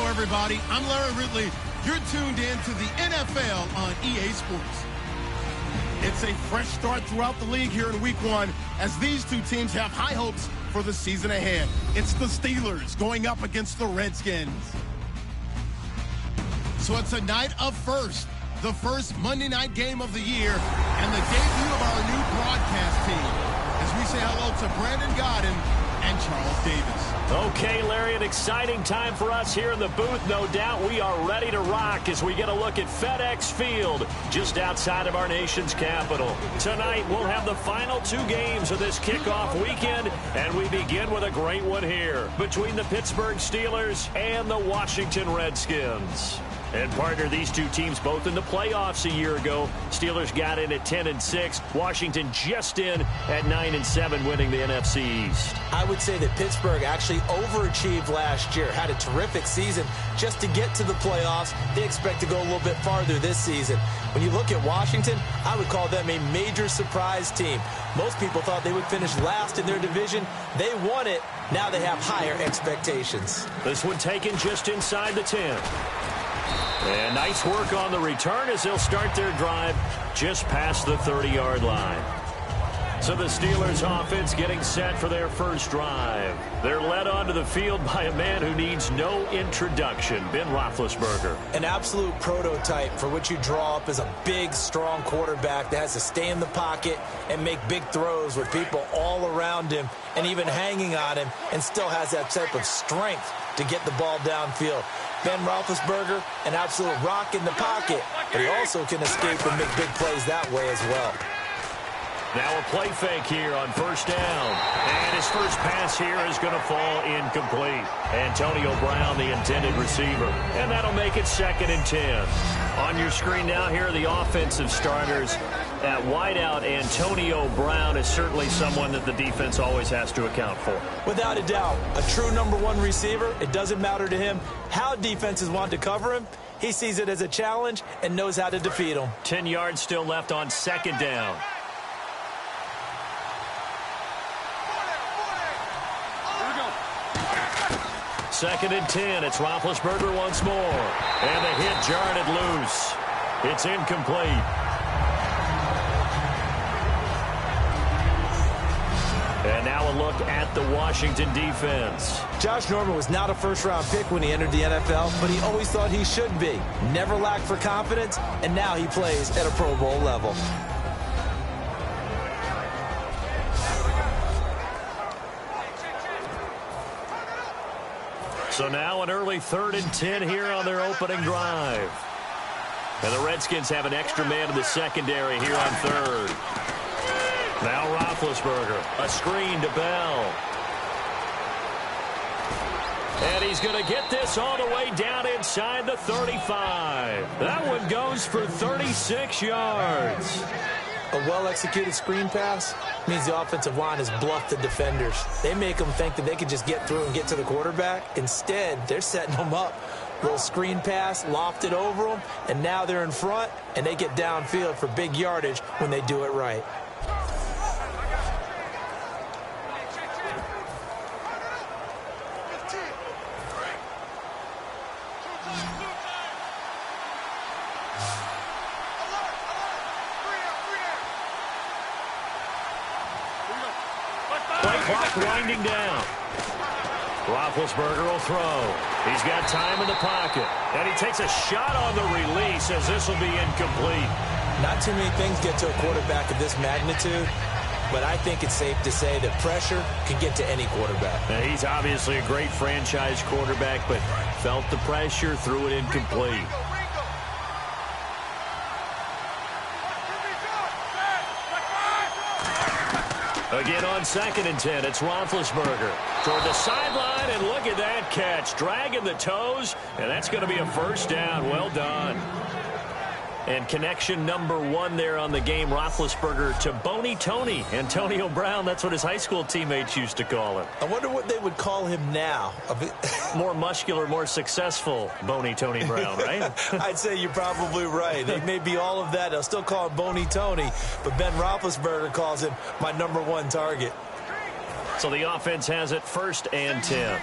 Everybody, I'm Larry Ridley. You're tuned in to the NFL on EA Sports. It's a fresh start throughout the league here in Week 1 as these two teams have high hopes for the season ahead. It's the Steelers going up against the Redskins. So it's a night of first, the first Monday night game of the year, and the debut of our new broadcast team as we say hello to Brandon Godden and Charles Davis. Okay, Larry, an exciting time for us here in the booth. No doubt we are ready to rock as we get a look at FedEx Field just outside of our nation's capital. Tonight, we'll have the final 2 games of this kickoff weekend, and we begin with a great one here between the Pittsburgh Steelers and the Washington Redskins. And partner, these two teams both in the playoffs a year ago. Steelers got in at 10-6. Washington just in at 9-7, winning the NFC East. I would say that Pittsburgh actually overachieved last year, had a terrific season just to get to the playoffs. They expect to go a little bit farther this season. When you look at Washington, I would call them a major surprise team. Most people thought they would finish last in their division. They won it. Now they have higher expectations. This one taken just inside the 10. And nice work on the return as they'll start their drive just past the 30-yard line. So the Steelers offense getting set for their first drive. They're led onto the field by a man who needs no introduction, Ben Roethlisberger. An absolute prototype for what you draw up as a big, strong quarterback that has to stay in the pocket and make big throws with people all around him and even hanging on him, and still has that type of strength to get the ball downfield. Ben Roethlisberger, an absolute rock in the pocket, but he also can escape and make big plays that way as well. Now a play fake here on first down. And his first pass here is going to fall incomplete. Antonio Brown, the intended receiver. And that'll make it 2nd and 10. On your screen now, here are the offensive starters. At wideout, Antonio Brown is certainly someone that the defense always has to account for. Without a doubt, a true #1 receiver. It doesn't matter to him how defenses want to cover him. He sees it as a challenge and knows how to defeat them. 10 yards still left on 2nd down. Second and 10. It's Roethlisberger once more. And the hit jarred it loose. It's incomplete. And now a look at the Washington defense. Josh Norman was not a first-round pick when he entered the NFL, but he always thought he should be. Never lacked for confidence, and now he plays at a Pro Bowl level. So now an early 3rd and 10 here on their opening drive. And the Redskins have an extra man in the secondary here on 3rd. Now Roethlisberger, a screen to Bell. And he's going to get this all the way down inside the 35. That one goes for 36 yards. A well-executed screen pass means the offensive line has bluffed the defenders. They make them think that they can just get through and get to the quarterback. Instead, they're setting them up. Little screen pass, lofted over them, and now they're in front, and they get downfield for big yardage when they do it right. Clock winding down. Roethlisberger will throw. He's got time in the pocket. And he takes a shot on the release as this will be incomplete. Not too many things get to a quarterback of this magnitude, but I think it's safe to say that pressure can get to any quarterback. Now, he's obviously a great franchise quarterback, but felt the pressure, threw it incomplete. Again on 2nd and 10, it's Roethlisberger toward the sideline, and look at that catch. Dragging the toes, and that's going to be a first down. Well done. And connection number 1 there on the game, Roethlisberger to Boney Tony. Antonio Brown, that's what his high school teammates used to call him. I wonder what they would call him now. More muscular, more successful Boney Tony Brown, right? I'd say you're probably right. They may be all of that. They'll still call him Boney Tony, but Ben Roethlisberger calls him my number 1 target. So the offense has it 1st and 10.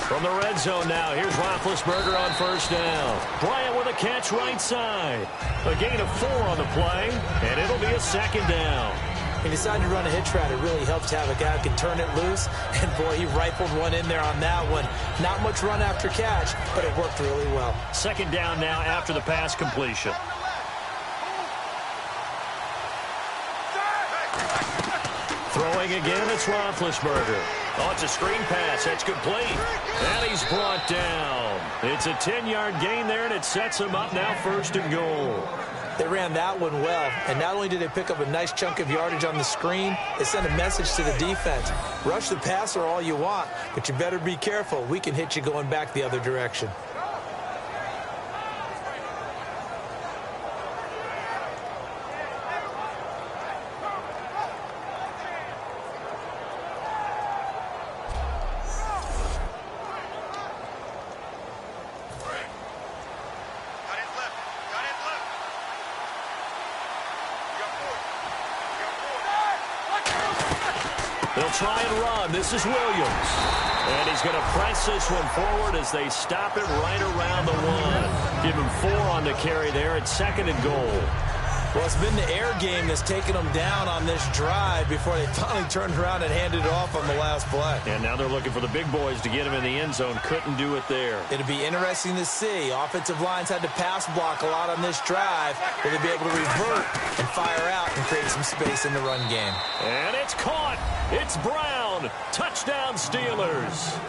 From the red zone now, here's Roethlisberger on 1st down. Bryant with a catch right side. A gain of 4 on the play, and it'll be a 2nd down. He decided to run a hitch route. It really helps to have a guy who can turn it loose. And, boy, he rifled one in there on that one. Not much run after catch, but it worked really well. 2nd down now after the pass completion. Throwing again, it's Roethlisberger. Oh, it's a screen pass. That's complete. And he's brought down. It's a 10-yard gain there, and it sets him up now 1st and goal. They ran that one well, and not only did they pick up a nice chunk of yardage on the screen, it sent a message to the defense. Rush the passer all you want, but you better be careful. We can hit you going back the other direction. They'll try and run. This is Williams. And he's going to press this one forward as they stop it right around the 1. Give him 4 on the carry there at 2nd and goal. Well, it's been the air game that's taken them down on this drive before they finally turned around and handed it off on the last play. And now they're looking for the big boys to get him in the end zone. Couldn't do it there. It'll be interesting to see. Offensive lines had to pass block a lot on this drive. Will they be able to revert and fire out and create some space in the run game? And it's caught. It's Brown. Touchdown, Steelers.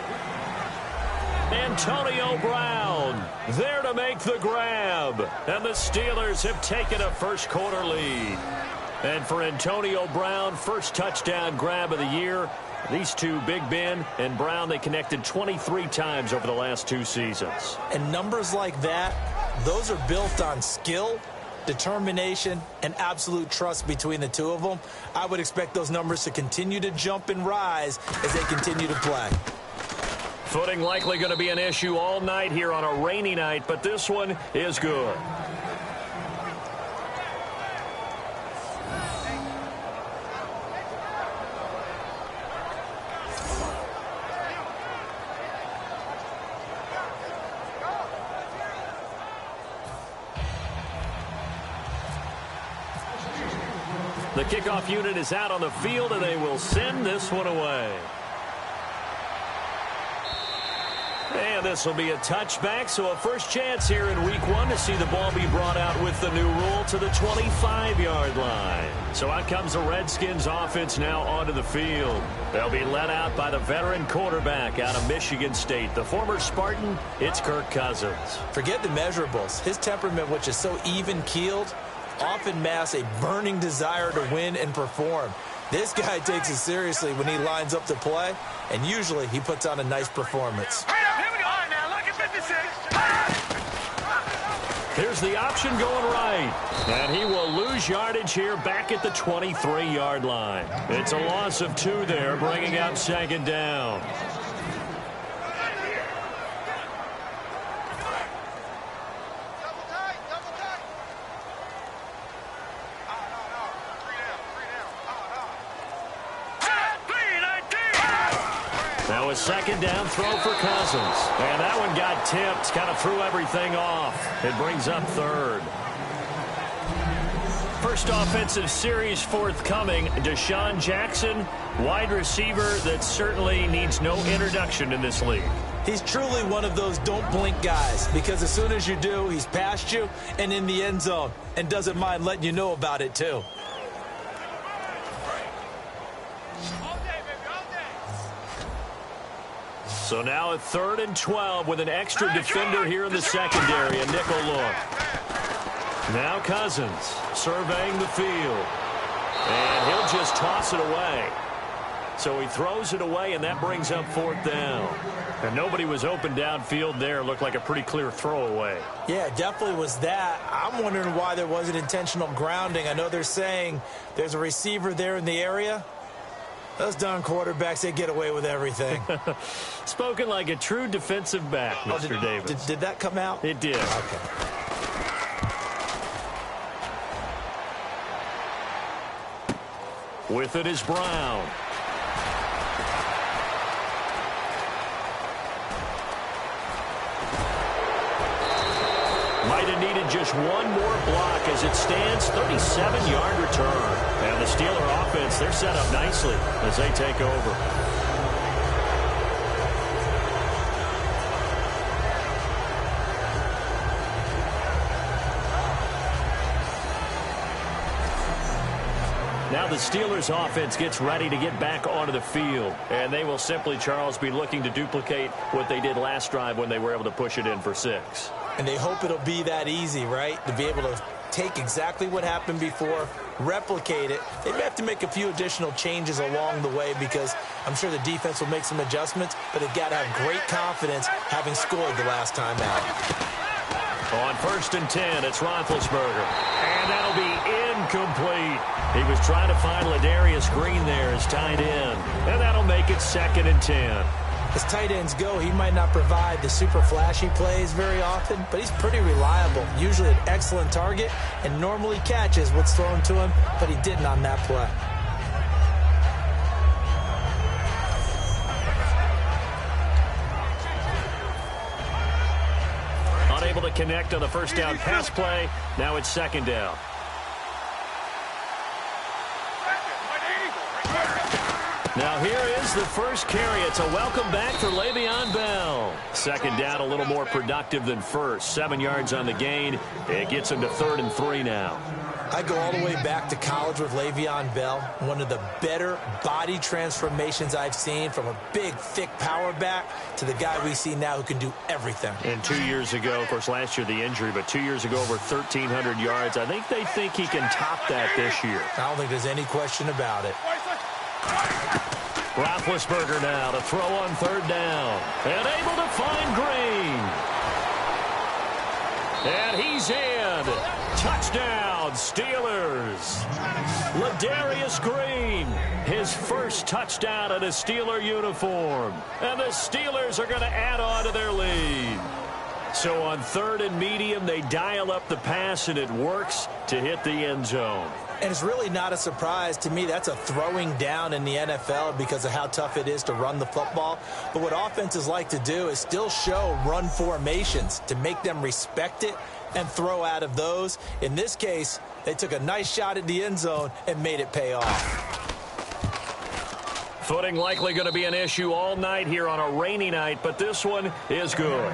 Antonio Brown there to make the grab. And the Steelers have taken a 1st quarter lead. And for Antonio Brown, 1st touchdown grab of the year. These two, Big Ben and Brown, they connected 23 times over the last 2 seasons. And numbers like that, those are built on skill, determination, and absolute trust between the two of them. I would expect those numbers to continue to jump and rise as they continue to play. Footing likely going to be an issue all night here on a rainy night, but this one is good. The kickoff unit is out on the field, and they will send this one away. And this will be a touchback, so a first chance here in week 1 to see the ball be brought out with the new rule to the 25-yard line. So out comes the Redskins offense now onto the field. They'll be led out by the veteran quarterback out of Michigan State. The former Spartan, it's Kirk Cousins. Forget the measurables. His temperament, which is so even-keeled, often masks a burning desire to win and perform. This guy takes it seriously when he lines up to play, and usually he puts on a nice performance. Here's the option going right. And he will lose yardage here back at the 23-yard line. It's a loss of 2 there, bringing out 2nd down. Now a 2nd down throw for Cousins. And that one got tipped, kind of threw everything off. It brings up 3rd. First offensive series forthcoming. Deshaun Jackson, wide receiver that certainly needs no introduction in this league. He's truly one of those don't blink guys, because as soon as you do, he's past you and in the end zone and doesn't mind letting you know about it too. So now a 3rd and 12 with an extra defender here in the secondary, a nickel look. Now Cousins surveying the field. And he'll just toss it away. So he throws it away, and that brings up 4th down. And nobody was open downfield there. Looked like a pretty clear throwaway. Yeah, it definitely was that. I'm wondering why there wasn't intentional grounding. I know they're saying there's a receiver there in the area. Those darn quarterbacks, they get away with everything. Spoken like a true defensive back, Mr. Davis. Did that come out? It did. Okay. With it is Brown. Might have needed just one more block. As it stands, 37-yard return. And the Steeler offense, they're set up nicely as they take over. Now the Steelers offense gets ready to get back onto the field. And they will simply, Charles, be looking to duplicate what they did last drive when they were able to push it in for 6. And they hope it'll be that easy, right? To be able to take exactly what happened before, replicate it. They may have to make a few additional changes along the way because I'm sure the defense will make some adjustments, but they've got to have great confidence having scored the last time out. On 1st and 10, it's Roethlisberger. And that'll be incomplete. He was trying to find Ladarius Green there as tight end. And that'll make it 2nd and 10. As tight ends go, he might not provide the super flashy plays very often, but he's pretty reliable. Usually an excellent target and normally catches what's thrown to him, but he didn't on that play. Unable to connect on the 1st down pass play. Now it's 2nd down. Now here is the first carry. It's a welcome back for Le'Veon Bell. 2nd down, a little more productive than 1st. 7 yards on the gain. It gets him to 3rd and 3 now. I go all the way back to college with Le'Veon Bell. One of the better body transformations I've seen, from a big, thick power back to the guy we see now who can do everything. And 2 years ago, of course, last year the injury, but 2 years ago over 1,300 yards. I think they think he can top that this year. I don't think there's any question about it. Roethlisberger now to throw on 3rd down. And able to find Green. And he's in. Touchdown, Steelers. Ladarius Green, his first touchdown in a Steeler uniform. And the Steelers are going to add on to their lead. So on 3rd and medium, they dial up the pass, and it works to hit the end zone. And it's really not a surprise to me. That's a throwing down in the NFL because of how tough it is to run the football. But what offenses like to do is still show run formations to make them respect it and throw out of those. In this case, they took a nice shot at the end zone and made it pay off. Footing likely going to be an issue all night here on a rainy night, but this one is good.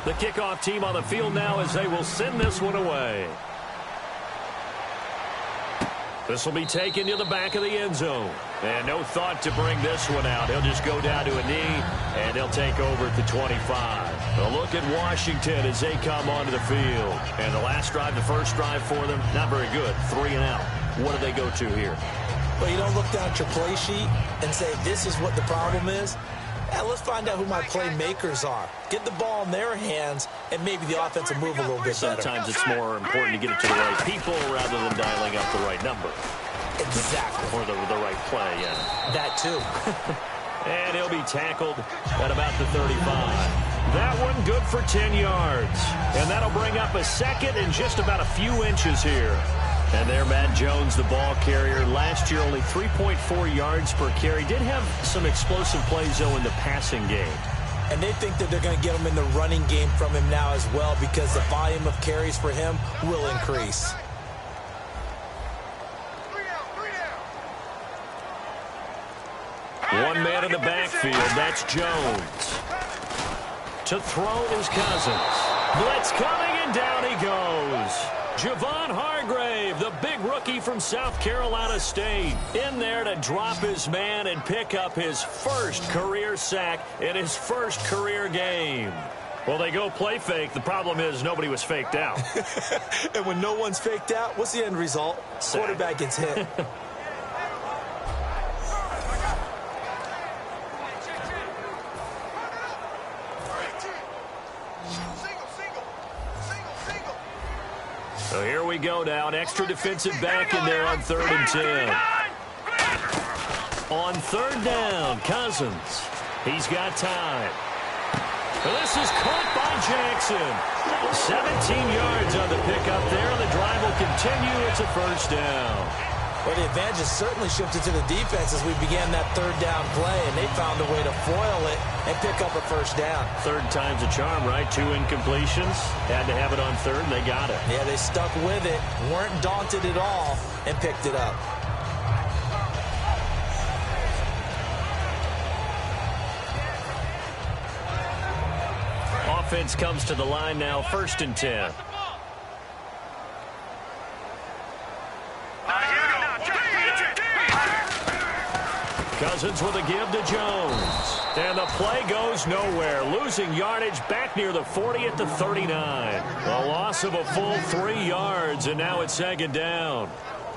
The kickoff team on the field now as they will send this one away. This will be taken to the back of the end zone. And no thought to bring this one out. He'll just go down to a knee, and he'll take over at the 25. A look at Washington as they come onto the field. And the last drive, the first drive for them, not very good. 3 and out. What do they go to here? Well, you don't look down at your play sheet and say, this is what the problem is. Yeah, let's find out who my playmakers are. Get the ball in their hands, and maybe the offense will move a little bit better. Sometimes it's more important to get it to the right people rather than dialing up the right number. Exactly. Or the right play, yeah. That too. And he'll be tackled at about the 35. That one good for 10 yards. And that'll bring up a second and just about a few inches here. And there, Matt Jones, the ball carrier. Last year, only 3.4 yards per carry. Did have some explosive plays, though, in the passing game. And they think that they're going to get him in the running game from him now as well, because the volume of carries for him will increase. One man in the backfield. That's Jones. To throw is Cousins. Blitz coming, and And down he goes. Javon Hargrave, the big rookie from South Carolina State, in there to drop his man and pick up his first career sack in his first career game. Well, they go play fake. The problem is nobody was faked out. And when no one's faked out, what's the end result? Sack. Quarterback gets hit. So here we go now. An extra defensive back in there on 3rd and 10. On 3rd down, Cousins. He's got time. This is caught by Jackson. 17 yards on the pickup there. The drive will continue. It's a first down. Well, the advantage has certainly shifted to the defense as we began that 3rd down play, and they found a way to foil it and pick up a first down. 3rd time's a charm, right? 2 incompletions. Had to have it on 3rd, and they got it. Yeah, they stuck with it, weren't daunted at all, and picked it up. Offense comes to the line now, 1st and 10. Cousins with a give to Jones. And the play goes nowhere. Losing yardage back near the 40 at the 39. A loss of a full 3 yards, and now it's 2nd down.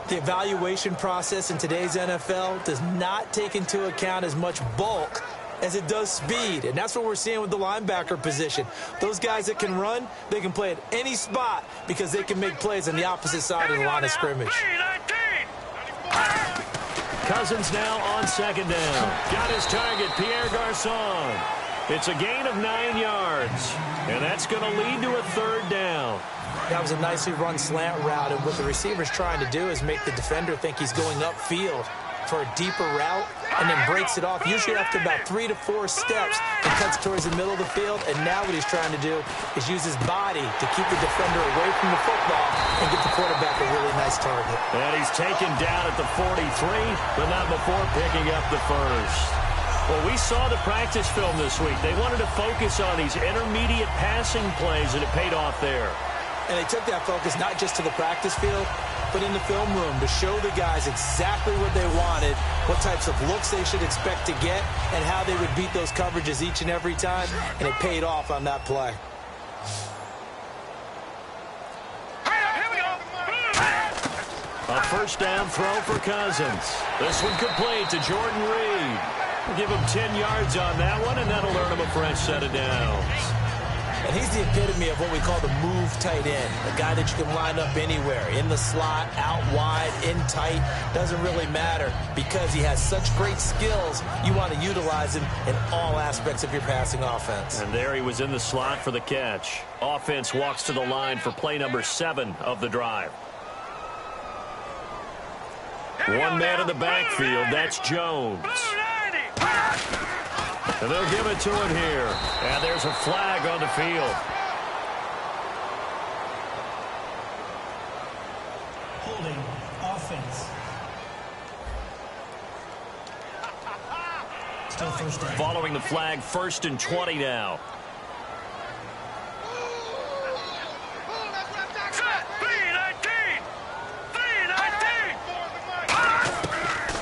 The evaluation process in today's NFL does not take into account as much bulk as it does speed, and that's what we're seeing with the linebacker position. Those guys that can run, they can play at any spot because they can make plays on the opposite side of the line of scrimmage. Cousins now on 2nd down. Got his target, Pierre Garçon. It's a gain of 9 yards, and that's going to lead to a 3rd down. That was a nicely run slant route, and what the receiver's trying to do is make the defender think he's going upfield for a deeper route, and then breaks it off, usually after about 3 to 4 steps, and cuts towards the middle of the field. And now what he's trying to do is use his body to keep the defender away from the football and get the quarterback a really nice target. And he's taken down at the 43, but not before picking up the first. Well, we saw the practice film this week. They wanted to focus on these intermediate passing plays, and it paid off there. And they took that focus not just to the practice field, but in the film room to show the guys exactly what they wanted, what types of looks they should expect to get, and how they would beat those coverages each and every time, and it paid off on that play. A 1st down throw for Cousins. This one complete to Jordan Reed. We'll give him 10 yards on that one, and that'll earn him a fresh set of downs. And he's the epitome of what we call the move tight end, a guy that you can line up anywhere, in the slot, out wide, in tight, doesn't really matter because he has such great skills. You want to utilize him in all aspects of your passing offense. And there he was in the slot for the catch. Offense walks to the line for play number 7 of the drive. One man in the backfield, that's Jones. And they'll give it to him here. And there's a flag on the field. Holding offense. Still 1st down. Following the flag, 1st and 20 now.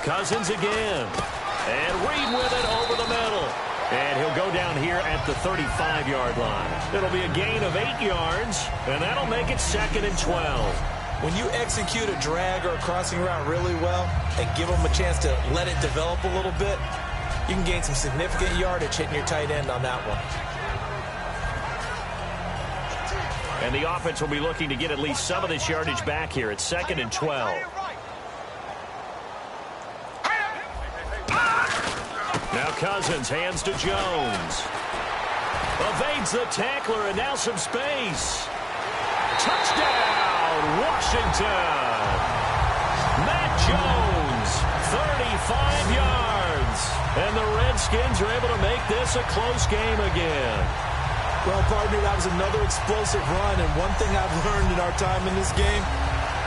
Cousins again. And Reed with it over the middle. And he'll go down here at the 35-yard line. It'll be a gain of 8 yards, and that'll make it 2nd and 12. When you execute a drag or a crossing route really well and give them a chance to let it develop a little bit, you can gain some significant yardage hitting your tight end on that one. And the offense will be looking to get at least some of this yardage back here. It's 2nd and 12. Now Cousins hands to Jones. Evades the tackler, and now some space. Touchdown, Washington. Matt Jones, 35 yards. And the Redskins are able to make this a close game again. Well, partner, that was another explosive run, and one thing I've learned in our time in this game,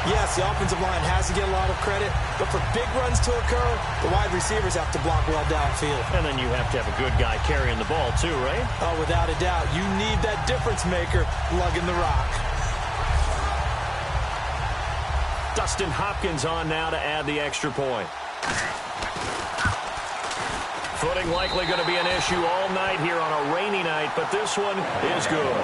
yes, the offensive line has to get a lot of credit, but for big runs to occur, the wide receivers have to block well downfield. And then you have to have a good guy carrying the ball too, right? Oh, without a doubt. You need that difference maker lugging the rock. Dustin Hopkins on now to add the extra point. Footing likely going to be an issue all night here on a rainy night, but this one is good.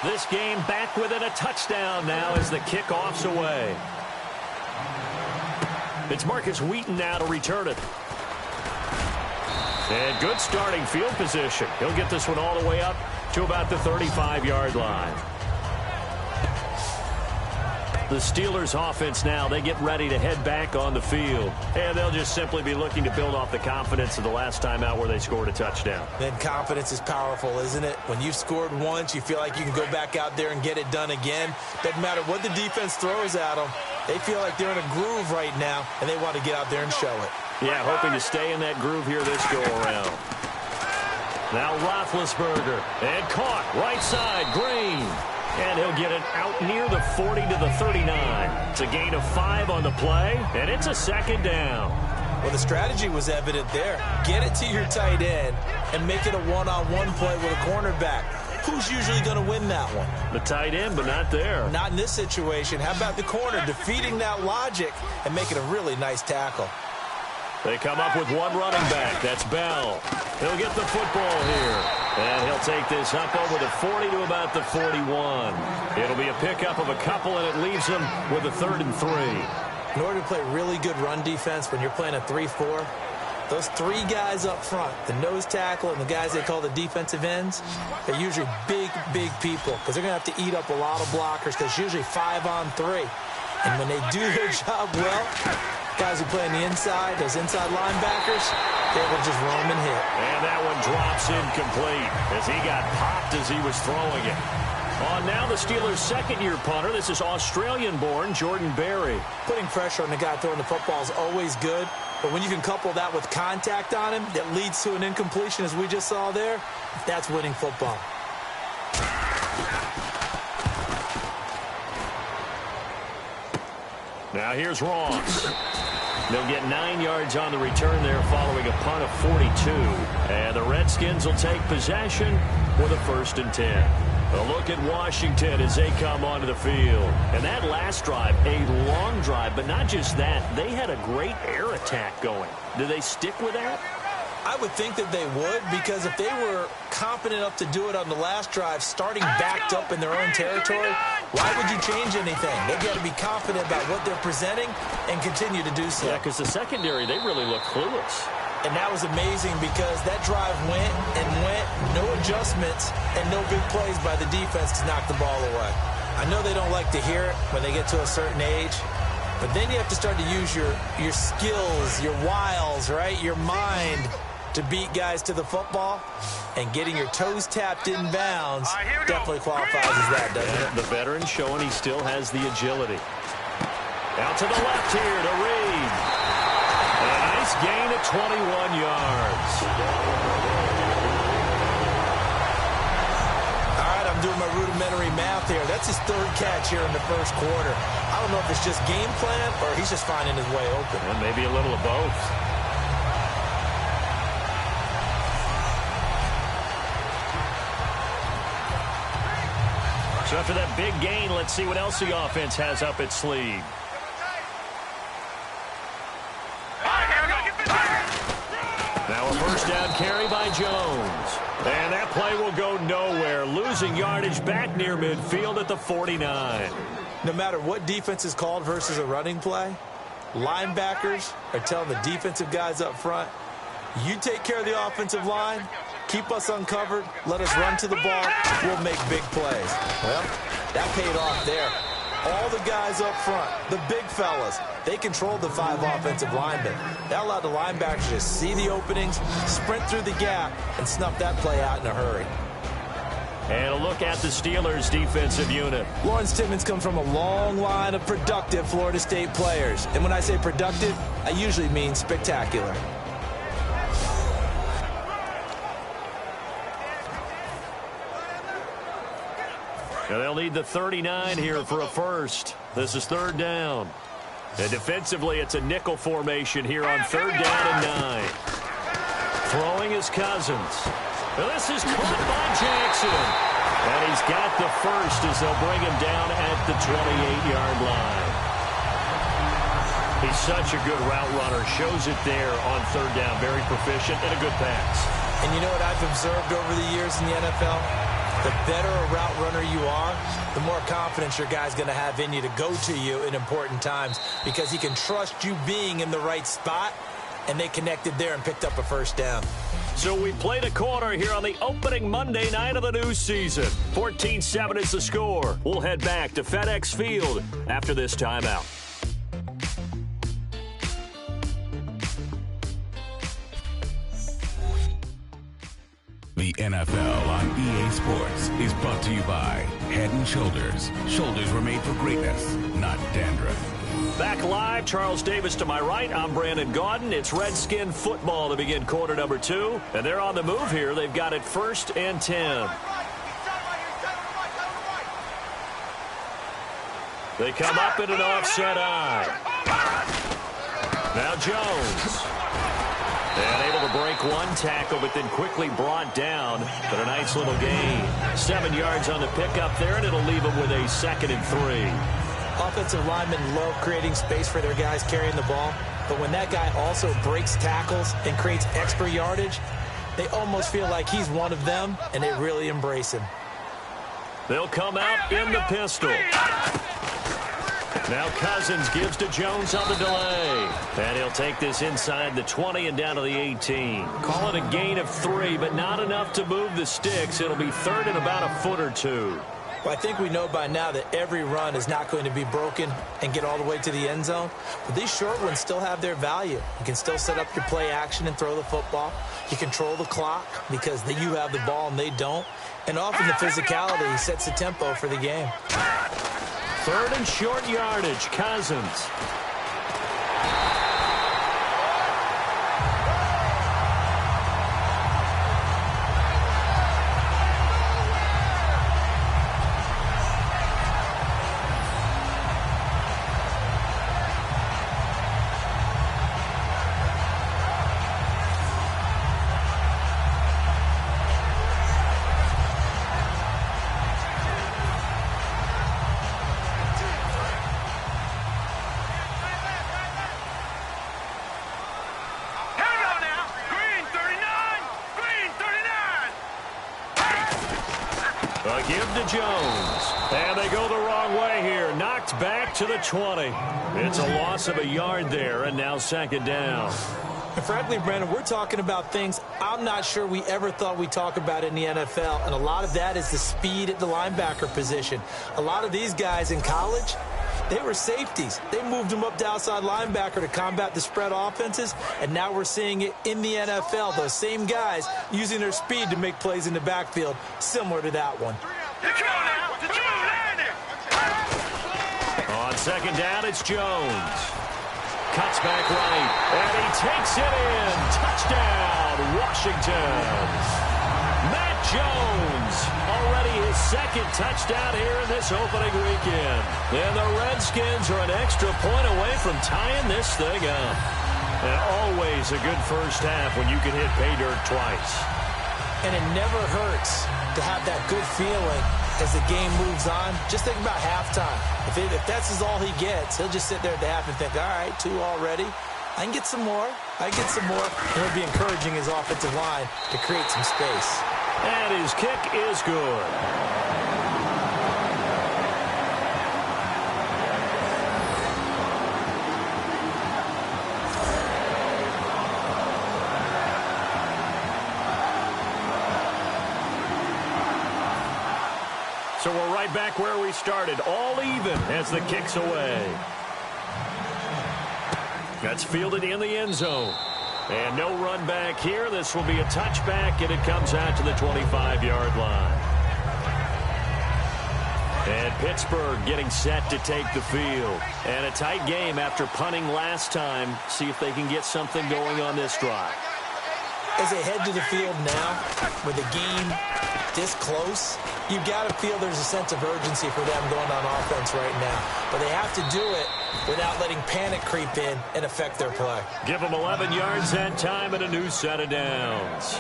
This game back within a touchdown now as the kickoff's away. It's Marcus Wheaton now to return it. And good starting field position. He'll get this one all the way up to about the 35-yard line. The Steelers offense now, they get ready to head back on the field. And they'll just simply be looking to build off the confidence of the last time out where they scored a touchdown. Then confidence is powerful, isn't it? When you've scored once, you feel like you can go back out there and get it done again. Doesn't matter what the defense throws at them. They feel like they're in a groove right now, and they want to get out there and show it. Yeah, hoping to stay in that groove here this go-around. Now Roethlisberger, and caught right side, Green. And he'll get it out near the 40 to the 39. It's a gain of 5 on the play, and it's a second down. Well, the strategy was evident there. Get it to your tight end and make it a one-on-one play with a cornerback. Who's usually going to win that one? The tight end, but not there. Not in this situation. How about the corner defeating that logic and making a really nice tackle? They come up with one running back. That's Bell. He'll get the football here. And he'll take this up over the 40 to about the 41. It'll be a pickup of a couple, and it leaves them with a 3rd and 3. In order to play really good run defense when you're playing a 3-4, those 3 guys up front, the nose tackle and the guys they call the defensive ends, they're usually big, big people because they're going to have to eat up a lot of blockers because it's usually 5-on-3. And when they do their job well, guys who play on the inside, those inside linebackers, they will just roam and hit. And that one drops incomplete as he got popped as he was throwing it. On now the Steelers' second-year punter. This is Australian-born Jordan Berry. Putting pressure on the guy throwing the football is always good, but when you can couple that with contact on him that leads to an incompletion as we just saw there, that's winning football. Now here's Ross. They'll get 9 yards on the return there following a punt of 42. And the Redskins will take possession with a 1st and 10. A look at Washington as they come onto the field. And that last drive, a long drive, but not just that. They had a great air attack going. Do they stick with that? I would think that they would, because if they were confident enough to do it on the last drive, starting backed up in their own territory, why would you change anything? They've got to be confident about what they're presenting and continue to do so. Yeah, because the secondary, they really look clueless. And that was amazing because that drive went and went, no adjustments, and no big plays by the defense to knock the ball away. I know they don't like to hear it when they get to a certain age, but then you have to start to use your skills, your wiles, right, your mind to beat guys to the football, and getting your toes tapped in bounds definitely qualifies as that, doesn't it? The veteran showing he still has the agility. Out to the left here to Reed. A nice gain of 21 yards. All right, I'm doing my rudimentary math here. That's his 3rd catch here in the 1st quarter. I don't know if it's just game plan or he's just finding his way open. And maybe a little of both. So after that big gain, let's see what else the offense has up its sleeve. Now a 1st down carry by Jones. And that play will go nowhere, losing yardage back near midfield at the 49. No matter what defense is called versus a running play, linebackers are telling the defensive guys up front, you take care of the offensive line, keep us uncovered, let us run to the ball, we'll make big plays. Well, that paid off there. All the guys up front, the big fellas, they controlled the 5 offensive linemen. That allowed the linebackers to see the openings, sprint through the gap, and snuff that play out in a hurry. And a look at the Steelers' defensive unit. Lawrence Timmons comes from a long line of productive Florida State players. And when I say productive, I usually mean spectacular. And they'll need the 39 here for a 1st. This is 3rd down. And defensively, it's a nickel formation here on 3rd down and 9. Throwing is Cousins. Well, this is caught by Jackson. And he's got the first as they'll bring him down at the 28-yard line. He's such a good route runner. Shows it there on 3rd down. Very proficient and a good pass. And you know what I've observed over the years in the NFL? The better a route runner you are, the more confidence your guy's going to have in you to go to you in important times because he can trust you being in the right spot, and they connected there and picked up a first down. So we played a quarter here on the opening Monday night of the new season. 14-7 is the score. We'll head back to FedEx Field after this timeout. The NFL on EA Sports is brought to you by Head & Shoulders. Shoulders were made for greatness, not dandruff. Back live, Charles Davis to my right. I'm Brandon Gaudin. It's Redskin football to begin quarter number 2. And they're on the move here. They've got it 1st and 10. They come up in an offset eye. Now Jones. And able to break one tackle, but then quickly brought down. But a nice little gain. 7 yards on the pickup there, and it'll leave them with a 2nd and 3. Offensive linemen love creating space for their guys carrying the ball. But when that guy also breaks tackles and creates extra yardage, they almost feel like he's one of them, and they really embrace him. They'll come out in the pistol. Now Cousins gives to Jones on the delay. And he'll take this inside the 20 and down to the 18. Call it a gain of 3, but not enough to move the sticks. It'll be 3rd and about a foot or 2. Well, I think we know by now that every run is not going to be broken and get all the way to the end zone. But these short ones still have their value. You can still set up your play action and throw the football. You control the clock because you have the ball and they don't. And often the physicality sets the tempo for the game. 3rd and short yardage, Cousins. Give to Jones. And they go the wrong way here. Knocked back to the 20. It's a loss of a yard there, and now 2nd down. And frankly, Brandon, we're talking about things I'm not sure we ever thought we'd talk about in the NFL, and a lot of that is the speed at the linebacker position. A lot of these guys in college, they were safeties. They moved them up to outside linebacker to combat the spread offenses, and now we're seeing it in the NFL. Those same guys using their speed to make plays in the backfield, similar to that one. On 2nd down, it's Jones. Cuts back right, and he takes it in. Touchdown, Washington. Matt Jones, already his 2nd touchdown here in this opening weekend. And the Redskins are an extra point away from tying this thing up. And always a good first half when you can hit pay dirt twice. And it never hurts to have that good feeling as the game moves on. Just think about halftime. If that's all he gets, he'll just sit there at the half and think, all right, 2 already. I can get some more. I can get some more. And he'll be encouraging his offensive line to create some space. And his kick is good. So we're right back where we started, all even as the kick's away. That's fielded in the end zone. And no run back here. This will be a touchback, and it comes out to the 25-yard line. And Pittsburgh getting set to take the field. And a tight game after punting last time. See if they can get something going on this drive. As they head to the field now, with the game this close, you've got to feel there's a sense of urgency for them going on offense right now. But they have to do it without letting panic creep in and affect their play. Give them 11 yards that time and a new set of downs.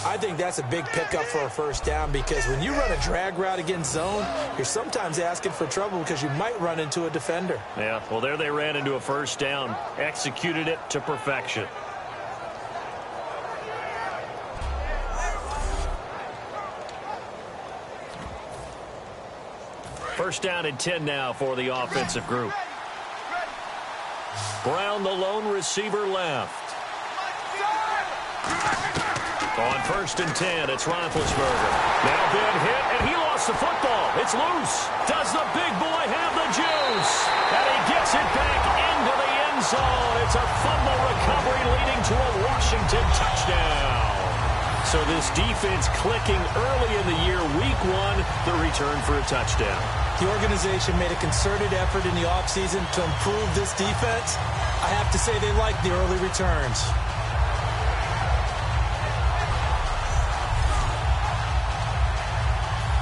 I think that's a big pickup for a first down, because when you run a drag route against zone, you're sometimes asking for trouble because you might run into a defender. Yeah, well, there they ran into a first down, executed it to perfection. First down and 10 now for the offensive group. Brown, the lone receiver, left. On first and 10, it's Roethlisberger. Now been hit, and he lost the football. It's loose. Does the big boy have the juice? And he gets it back into the end zone. It's a fumble recovery leading to a Washington touchdown. So this defense clicking early in the year, week one, the return for a touchdown. The organization made a concerted effort in the offseason to improve this defense. I have to say they like the early returns.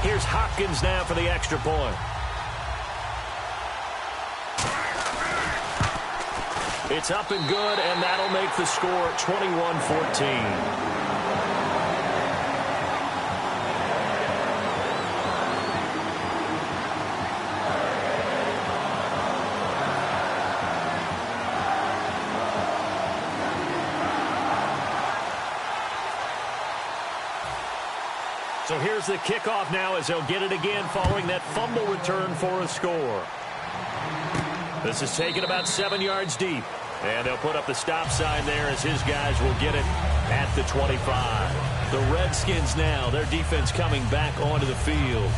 Here's Hopkins now for the extra point. It's up and good, and that'll make the score 21-14. So here's the kickoff now as they'll get it again following that fumble return for a score. This is taken about 7 yards deep. And they'll put up the stop sign there as his guys will get it at the 25. The Redskins now, their defense coming back onto the field.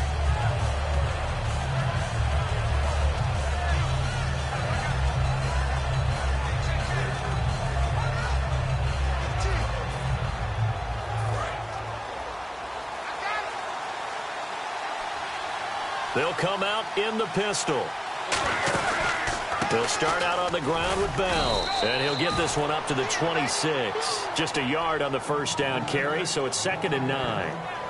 They'll come out in the pistol. They'll start out on the ground with Bell. And he'll get this one up to the 26. Just a yard on the first down carry, so it's 2nd and 9.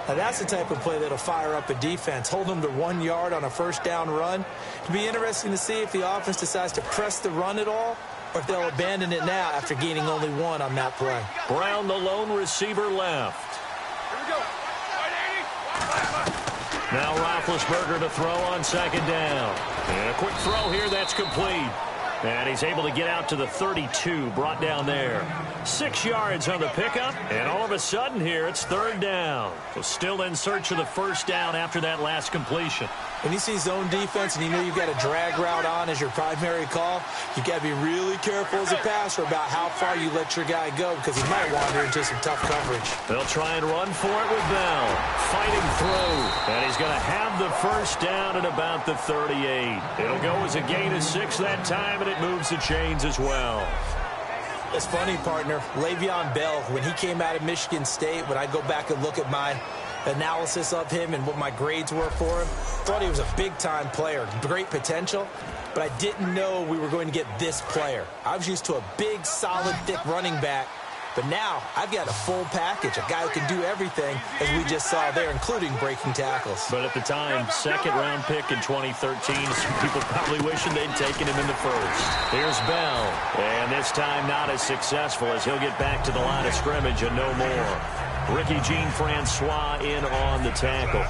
Now that's the type of play that'll fire up a defense. Hold them to 1 yard on a first down run. It'll be interesting to see if the offense decides to press the run at all, or if they'll abandon it now after gaining only 1 on that play. Brown, the lone receiver, left. Now Roethlisberger to throw on 2nd down. And a quick throw here that's complete. And he's able to get out to the 32, brought down there. 6 yards on the pickup, and all of a sudden here it's 3rd down. So still in search of the first down after that last completion. When you see zone defense and you know you've got a drag route on as your primary call, you got to be really careful as a passer about how far you let your guy go, because he might wander into some tough coverage. They'll try and run for it with Bell. Fighting through, and he's going to have the first down at about the 38. It'll go as a gain of 6 that time, and it moves the chains as well. It's funny, partner. Le'Veon Bell, when he came out of Michigan State, when I go back and look at my analysis of him and what my grades were for him, thought he was a big-time player, great potential, but I didn't know we were going to get this player. I was used to a big, solid, thick running back, but now I've got a full package, a guy who can do everything, as we just saw there, including breaking tackles. But at the time, 2nd-round pick in 2013, some people probably wishing they'd taken him in the first. Here's Bell, and this time not as successful as he'll get back to the line of scrimmage and no more. Ricky Jean-Francois in on the tackle.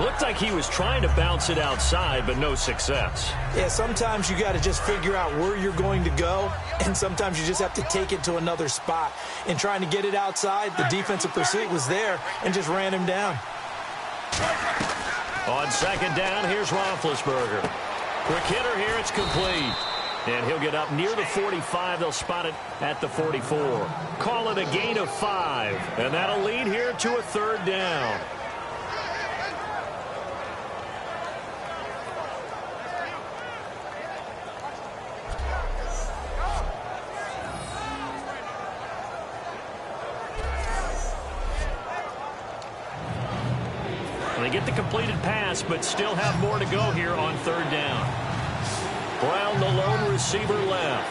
Looked like he was trying to bounce it outside, but no success. Yeah, sometimes you got to just figure out where you're going to go, and sometimes you just have to take it to another spot. In trying to get it outside, the defensive pursuit was there and just ran him down. On 2nd down, here's Roethlisberger. Quick hitter here, it's complete. And he'll get up near the 45. They'll spot it at the 44. Call it a gain of 5. And that'll lead here to a 3rd down. They get the completed pass, but still have more to go here on 3rd down. Brown, the lone receiver, left.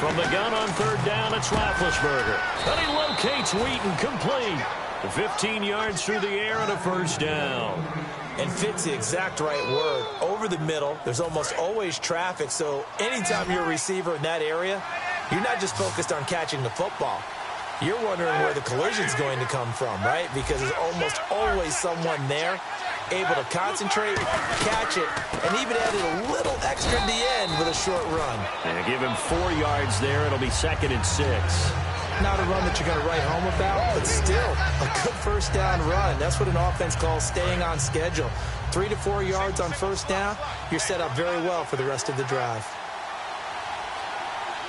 From the gun on third down, it's Roethlisberger. And he locates Wheaton, complete. 15 yards through the air and a first down. And fits the exact right word. Over the middle, there's almost always traffic, so anytime you're a receiver in that area, you're not just focused on catching the football. You're wondering where the collision's going to come from, right? Because there's almost always someone there able to concentrate, catch it, and even added a little extra at the end with a short run. And give him 4 yards there. It'll be 2nd and 6. Not a run that you're going to write home about, but still a good first down run. That's what an offense calls staying on schedule. 3 to 4 yards on first down, you're set up very well for the rest of the drive.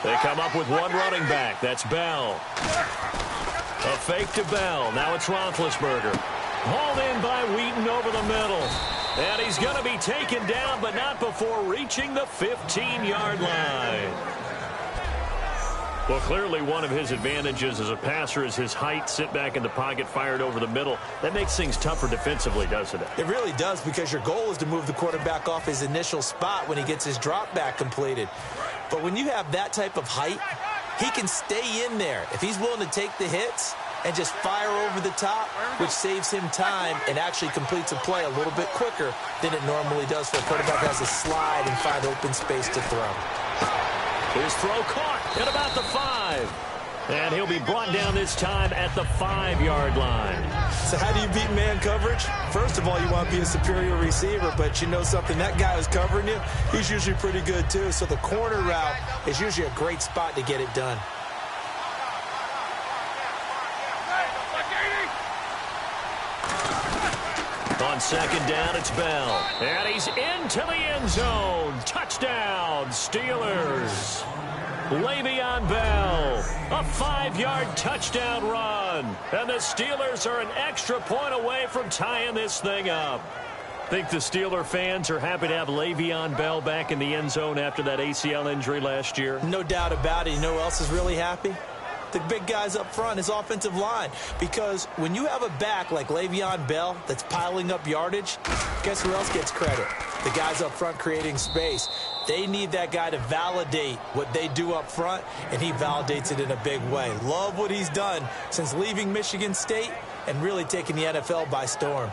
They come up with one running back. That's Bell. A fake to Bell. Now it's Roethlisberger. Hauled in by Wheaton over the middle. And he's going to be taken down, but not before reaching the 15-yard line. Well, clearly one of his advantages as a passer is his height, sit back in the pocket, fired over the middle. That makes things tougher defensively, doesn't it? It really does, because your goal is to move the quarterback off his initial spot when he gets his drop back completed. But when you have that type of height, he can stay in there if he's willing to take the hits and just fire over the top, which saves him time and actually completes a play a little bit quicker than it normally does for a quarterback who has to slide and find open space to throw. His throw caught at about the 5. And he'll be brought down this time at the 5-yard line. So how do you beat man coverage? First of all, you want to be a superior receiver, but you know something, that guy who's covering you, he's usually pretty good too. So the corner route is usually a great spot to get it done. On second down, it's Bell. And he's into the end zone. Touchdown, Steelers. Le'Veon Bell, a 5-yard touchdown run. And the Steelers are an extra point away from tying this thing up. Think the Steeler fans are happy to have Le'Veon Bell back in the end zone after that ACL injury last year? No doubt about it. You know who else is really happy? The big guys up front, his offensive line. Because when you have a back like Le'Veon Bell that's piling up yardage, guess who else gets credit? The guys up front creating space. They need that guy to validate what they do up front, and he validates it in a big way. Love what he's done since leaving Michigan State and really taking the NFL by storm.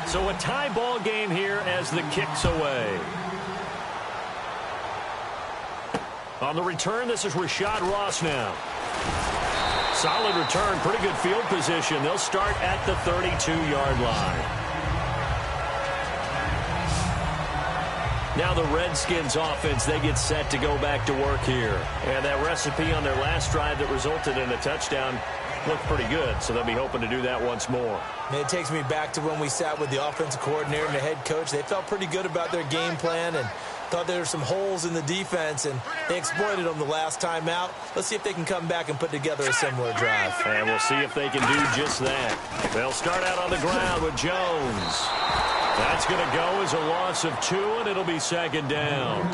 So a tie ball game here as the kick's away. On the return, this is Rashad Ross now. Solid return, pretty good field position. They'll start at the 32-yard line. Now the Redskins offense, they get set to go back to work here. And that recipe on their last drive that resulted in a touchdown looked pretty good, so they'll be hoping to do that once more. And it takes me back to when we sat with the offensive coordinator and the head coach. They felt pretty good about their game plan and thought there were some holes in the defense, and they exploited them the last time out. Let's see if they can come back and put together a similar drive. And we'll see if they can do just that. They'll start out on the ground with Jones. That's going to go as a loss of 2, and it'll be second down.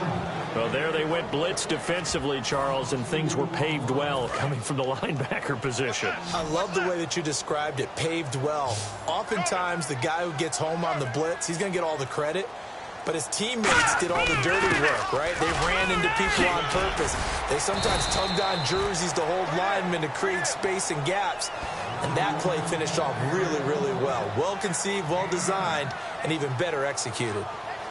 Well, there they went blitz defensively, Charles, and things were paved well coming from the linebacker position. I love the way that you described it, paved well. Oftentimes, the guy who gets home on the blitz, he's going to get all the credit. But his teammates did all the dirty work, right? They ran into people on purpose. They sometimes tugged on jerseys to hold linemen to create space and gaps. And that play finished off really, really well. Well-conceived, well-designed, and even better executed.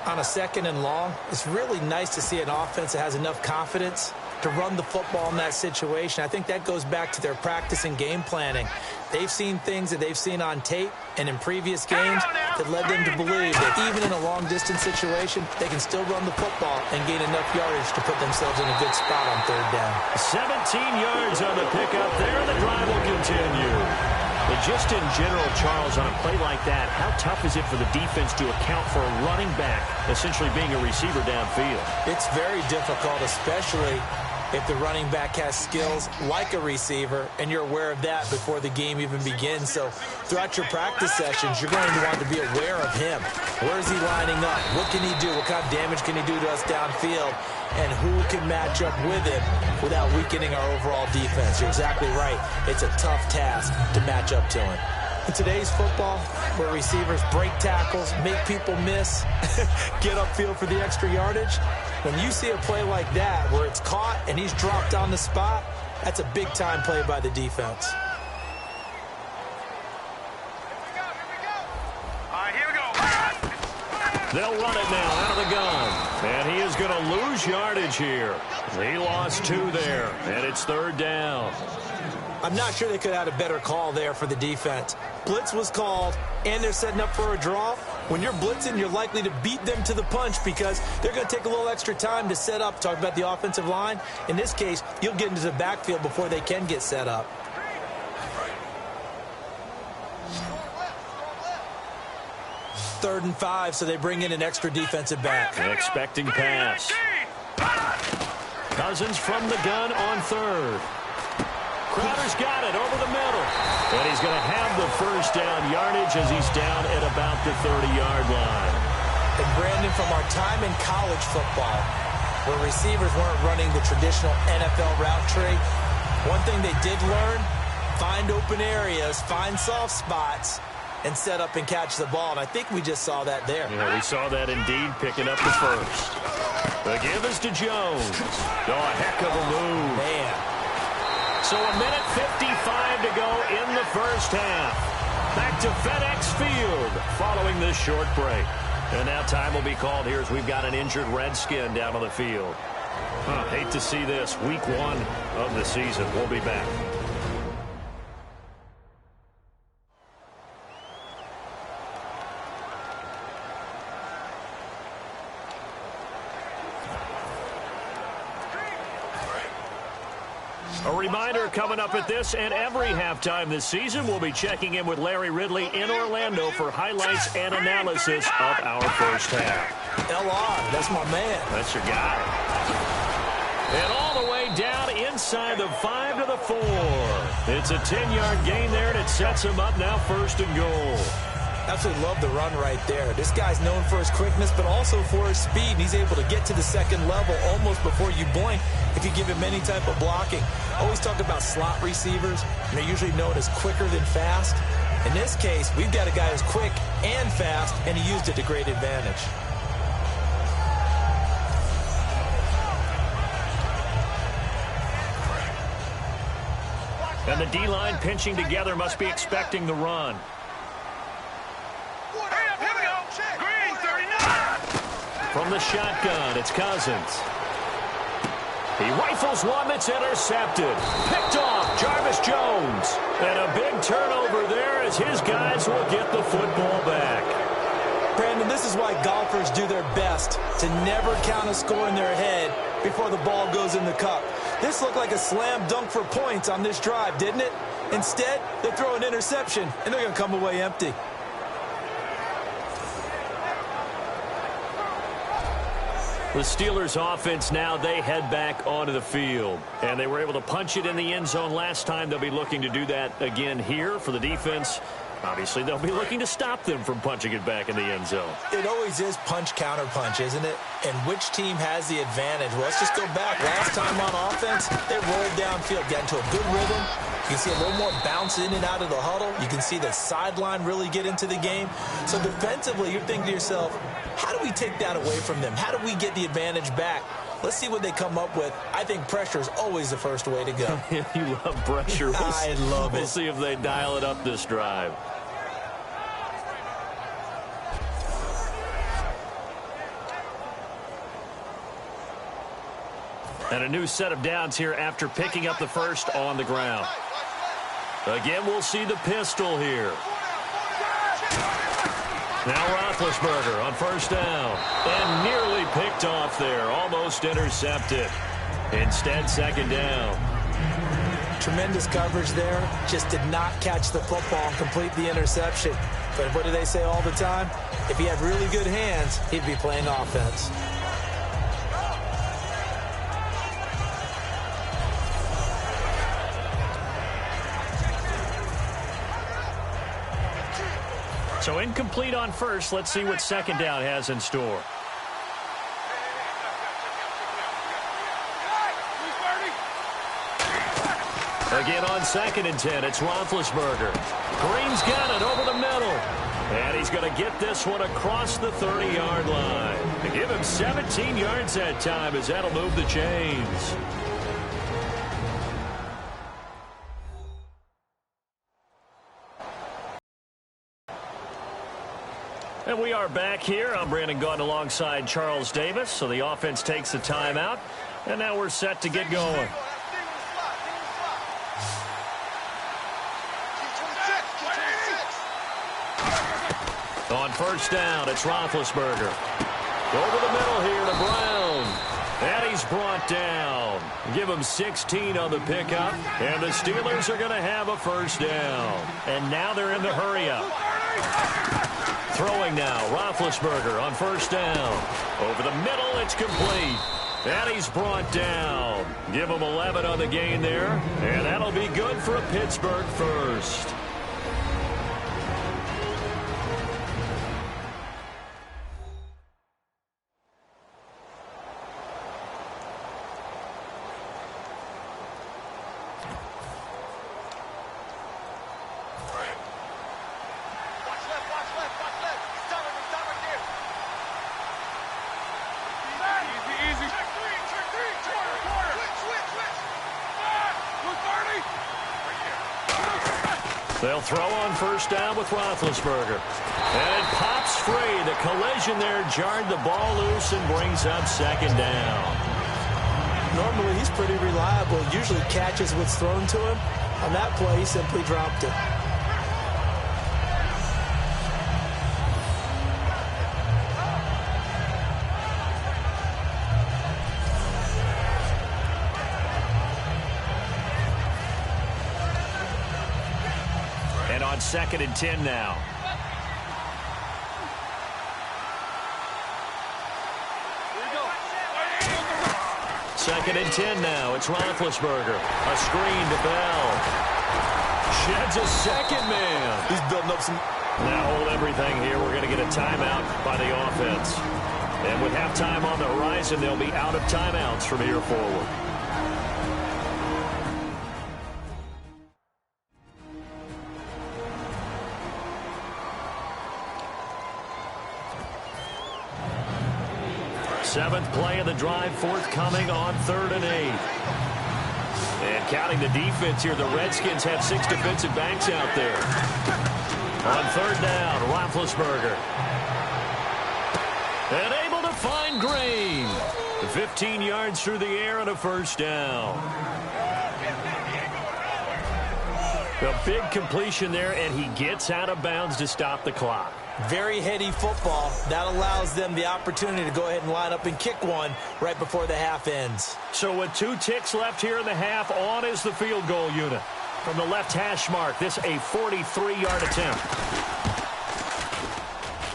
On a second and long, it's really nice to see an offense that has enough confidence to run the football in that situation. I think that goes back to their practice and game planning. They've seen things that they've seen on tape and in previous games that led them to believe that even in a long-distance situation, they can still run the football and gain enough yardage to put themselves in a good spot on third down. 17 yards on the pickup there, and the drive will continue. But just in general, Charles, on a play like that, how tough is it for the defense to account for a running back essentially being a receiver downfield? It's very difficult, especially if the running back has skills like a receiver, and you're aware of that before the game even begins. So throughout your practice sessions, you're going to want to be aware of him. Where is he lining up? What can he do? What kind of damage can he do to us downfield? And who can match up with him without weakening our overall defense? You're exactly right. It's a tough task to match up to him. In today's football, where receivers break tackles, make people miss, get upfield for the extra yardage, when you see a play like that where it's caught and he's dropped on the spot, that's a big-time play by the defense. They'll run it now out of the gun. And he is going to lose yardage here. He lost 2 there, and it's 3rd down. I'm not sure they could have had a better call there for the defense. Blitz was called, and they're setting up for a draw. When you're blitzing, you're likely to beat them to the punch because they're going to take a little extra time to set up. Talk about the offensive line. In this case, you'll get into the backfield before they can get set up. Third and 5, so they bring in an extra defensive back. Expecting pass. Cousins from the gun on 3rd. Crowder's got it over the middle. And he's going to have the first down yardage as he's down at about the 30-yard line. And Brandon, from our time in college football, where receivers weren't running the traditional NFL route tree, one thing they did learn, find open areas, find soft spots, and set up and catch the ball. And I think we just saw that there. Yeah, we saw that indeed, picking up the first. The give is to Jones. Oh, a heck of a move. Man. So a minute 55 to go in the first half. Back to FedEx Field following this short break. And now time will be called here as we've got an injured Redskin down on the field. Hate to see this. Week 1 of the season. We'll be back. A reminder coming up at this and every halftime this season, we'll be checking in with Larry Ridley in Orlando for highlights and analysis of our first half. LR, that's my man. That's your guy. And all the way down inside the 5 to the 4. It's a 10-yard gain there, and it sets him up now 1st and goal. Absolutely love the run right there. This guy's known for his quickness, but also for his speed. And he's able to get to the second level almost before you blink if you give him any type of blocking. Always talk about slot receivers, and they're usually known as quicker than fast. In this case, we've got a guy who's quick and fast, and he used it to great advantage. And the D-line pinching together must be expecting the run. From the shotgun, it's Cousins. He rifles one that's intercepted. Picked off, Jarvis Jones. And a big turnover there as his guys will get the football back. Brandon, this is why golfers do their best to never count a score in their head before the ball goes in the cup. This looked like a slam dunk for points on this drive, didn't it? Instead, they throw an interception, and they're going to come away empty. The Steelers offense now, they head back onto the field. And they were able to punch it in the end zone last time. They'll be looking to do that again here for the defense. Obviously, they'll be looking to stop them from punching it back in the end zone. It always is punch-counter-punch, isn't it? And which team has the advantage? Well, let's just go back. Last time on offense, they rolled downfield, got into a good rhythm. You can see a little more bounce in and out of the huddle. You can see the sideline really get into the game. So defensively, you're thinking to yourself, how do we take that away from them? How do we get the advantage back? Let's see what they come up with. I think pressure is always the first way to go. You love pressure. I love it. We'll see if they dial it up this drive. And a new set of downs here after picking up the first on the ground. Again, we'll see the pistol here. Now Roethlisberger on first down. And nearly picked off there. Almost intercepted. Instead, second down. Tremendous coverage there. Just did not catch the football and complete the interception. But what do they say all the time? If he had really good hands, he'd be playing offense. So incomplete on first. Let's see what second down has in store. Again on 2nd and 10, it's Roethlisberger. Green's got it over the middle. And he's going to get this one across the 30-yard line. To give him 17 yards that time, as that'll move the chains. And we are back here. I'm Brandon Gaudin alongside Charles Davis. So the offense takes the timeout. And now we're set to get going. On first down, it's Roethlisberger. Over the middle here to Brown. And he's brought down. Give him 16 on the pickup. And the Steelers are going to have a first down. And now they're in the hurry-up. Throwing now, Roethlisberger on first down. Over the middle, it's complete. And he's brought down. Give him 11 on the gain there. And that'll be good for a Pittsburgh first. They'll throw on first down with Roethlisberger. And it pops free. The collision there jarred the ball loose and brings up second down. Normally, he's pretty reliable. Usually catches what's thrown to him. On that play, he simply dropped it. And on 2nd and 10 now. Second and 10 now. It's Roethlisberger. A screen to Bell. Sheds a second man. He's building up some. Now hold everything here. We're going to get a timeout by the offense. And with halftime on the horizon, they'll be out of timeouts from here forward. Seventh play of the drive forthcoming on 3rd and 8. And counting the defense here, the Redskins have 6 defensive backs out there. On 3rd down, Roethlisberger. And able to find Green. 15 yards through the air and a first down. A big completion there, and he gets out of bounds to stop the clock. Very heady football. That allows them the opportunity to go ahead and line up and kick one right before the half ends. So with 2 ticks left here in the half, on is the field goal unit. From the left hash mark, this a 43-yard attempt.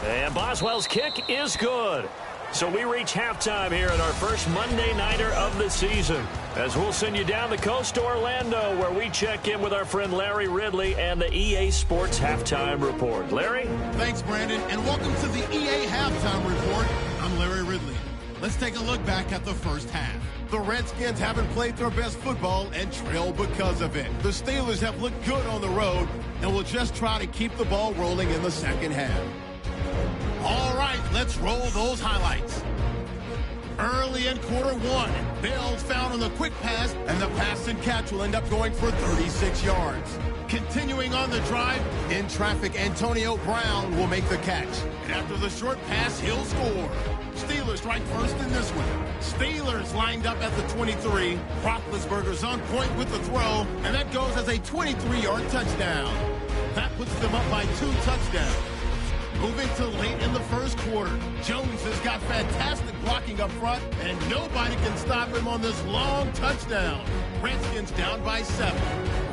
And Boswell's kick is good. So we reach halftime here in our first Monday Nighter of the season, as we'll send you down the coast to Orlando, where we check in with our friend Larry Ridley and the EA Sports Halftime Report. Larry? Thanks, Brandon, and welcome to the EA Halftime Report. I'm Larry Ridley. Let's take a look back at the first half. The Redskins haven't played their best football and trail because of it. The Steelers have looked good on the road and will just try to keep the ball rolling in the second half. All right, let's roll those highlights. Early in quarter 1, Bell's found on the quick pass, and the pass and catch will end up going for 36 yards. Continuing on the drive, in traffic, Antonio Brown will make the catch. And after the short pass, he'll score. Steelers strike first in this one. Steelers lined up at the 23. Roethlisberger's on point with the throw, and that goes as a 23-yard touchdown. That puts them up by 2 touchdowns. Moving to late in the first quarter, Jones has got fantastic blocking up front, and nobody can stop him on this long touchdown. Redskins down by 7.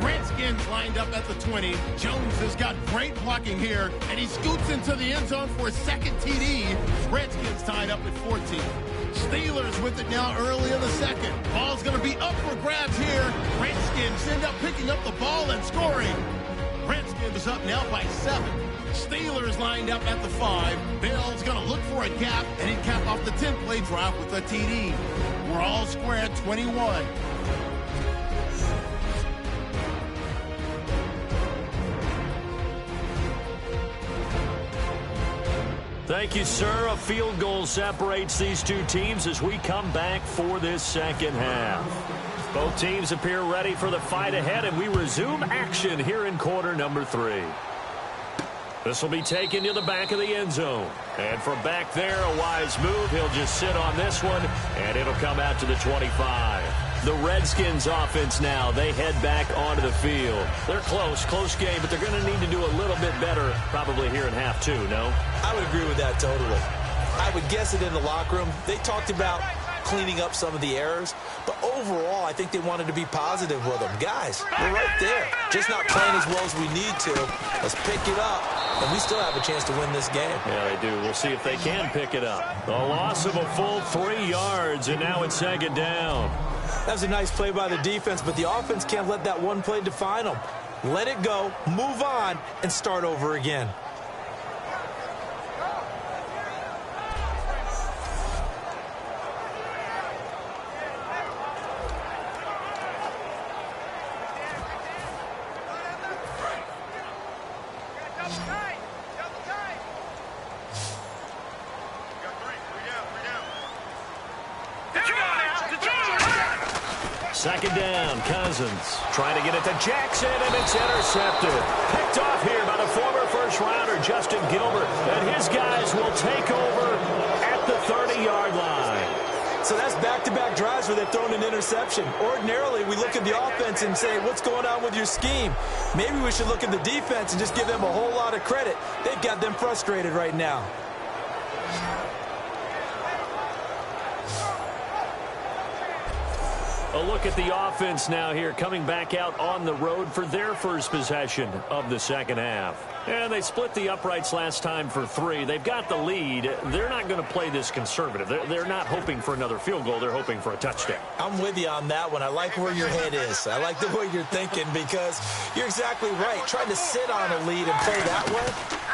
Redskins lined up at the 20. Jones has got great blocking here, and he scoots into the end zone for a second TD. Redskins tied up at 14. Steelers with it now early in the second. Ball's going to be up for grabs here. Redskins end up picking up the ball and scoring. Redskins up now by 7. Steelers lined up at the 5. Bill's going to look for a gap, and he'd cap off the 10th-play drive with a TD. We're all square at 21. Thank you, sir. A field goal separates these two teams as we come back for this second half. Both teams appear ready for the fight ahead, and we resume action here in quarter number 3. This will be taken to the back of the end zone. And from back there, a wise move. He'll just sit on this one, and it'll come out to the 25. The Redskins offense now, they head back onto the field. They're close game, but they're going to need to do a little bit better probably here in half 2, no? I would agree with that totally. I would guess it in the locker room. They talked about cleaning up some of the errors, but overall, I think they wanted to be positive with them. Guys, we're right there. Just not playing as well as we need to. Let's pick it up, and we still have a chance to win this game. Yeah, they do. We'll see if they can pick it up. A loss of a full 3 yards, and now it's second down. That was a nice play by the defense, but the offense can't let that one play define them. Let it go, move on, and start over again. Second down, Cousins trying to get it to Jackson, and it's intercepted. Picked off here by the former first-rounder Justin Gilbert, and his guys will take over at the 30-yard line. So that's back-to-back drives where they've thrown an interception. Ordinarily, we look at the offense and say, what's going on with your scheme? Maybe we should look at the defense and just give them a whole lot of credit. They've got them frustrated right now. A look at the offense now here, coming back out on the road for their first possession of the second half. And they split the uprights last time for 3. They've got the lead. They're not going to play this conservative. They're not hoping for another field goal. They're hoping for a touchdown. I'm with you on that one. I like where your head is. I like the way you're thinking because you're exactly right. Trying to sit on a lead and play that way,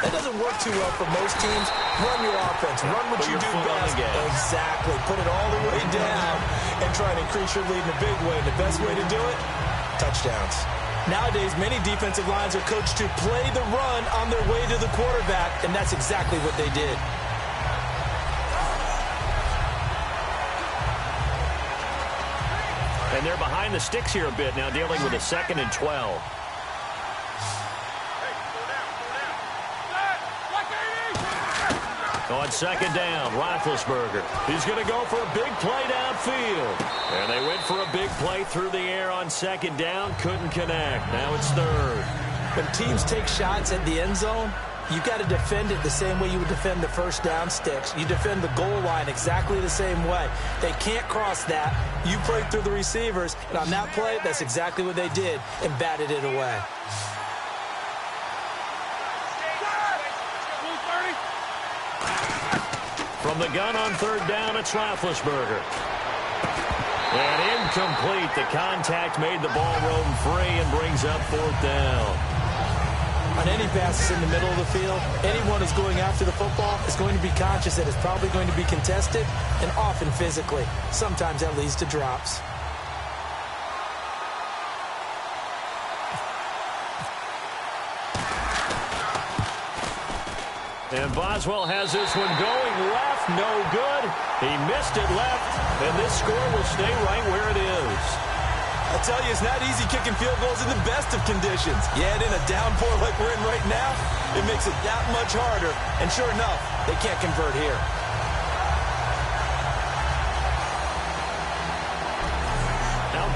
that doesn't work too well for most teams. Run your offense. Run what you do best. Exactly. Put it all the way down and try to increase your lead in a big way. The best way to do it, touchdowns. Nowadays, many defensive lines are coached to play the run on their way to the quarterback, and that's exactly what they did. And they're behind the sticks here a bit now, dealing with a 2nd and 12. On second down, Roethlisberger. He's going to go for a big play downfield. And they went for a big play through the air on second down. Couldn't connect. Now it's 3rd. When teams take shots at the end zone, you've got to defend it the same way you would defend the first down sticks. You defend the goal line exactly the same way. They can't cross that. You play through the receivers. And on that play, that's exactly what they did and batted it away. From the gun on 3rd down, it's Roethlisberger. And incomplete. The contact made the ball roam free and brings up 4th down. On any passes in the middle of the field, anyone who's going after the football is going to be conscious that it's probably going to be contested and often physically. Sometimes that leads to drops. And Boswell has this one going left, no good. He missed it left, and this score will stay right where it is. I tell you, it's not easy kicking field goals in the best of conditions. Yet in a downpour like we're in right now, it makes it that much harder. And sure enough, they can't convert here.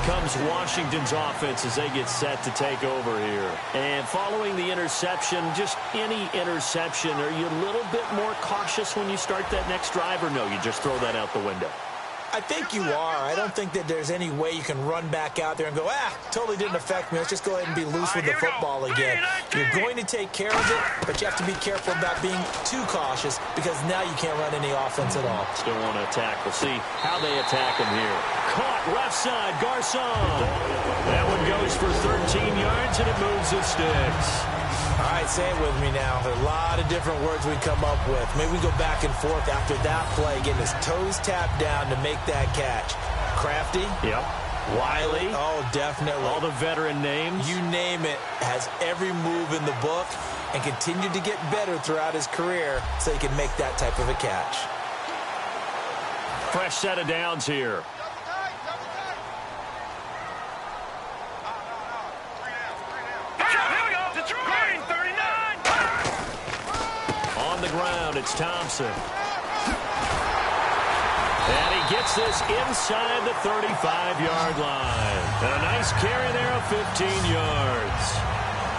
Comes Washington's offense as they get set to take over here. And following the interception, just any interception, are you a little bit more cautious when you start that next drive, or no, you just throw that out the window? I think you are. I don't think that there's any way you can run back out there and go, totally didn't affect me. Let's just go ahead and be loose with the football again. You're going to take care of it, but you have to be careful about being too cautious because now you can't run any offense at all. Still want to attack. We'll see how they attack them here. caught left side. Garcon. That one goes for 13 yards, and it moves the sticks. All right, say it with me now. There are a lot of different words we come up with. Maybe we go back and forth after that play, getting his toes tapped down to make that catch. Crafty. Yep. Wiley. Oh, definitely. All the veteran names. You name it. Has every move in the book and continued to get better throughout his career so he can make that type of a catch. Fresh set of downs here. On the ground, it's Thompson. And he gets this inside the 35-yard line. And a nice carry there of 15 yards.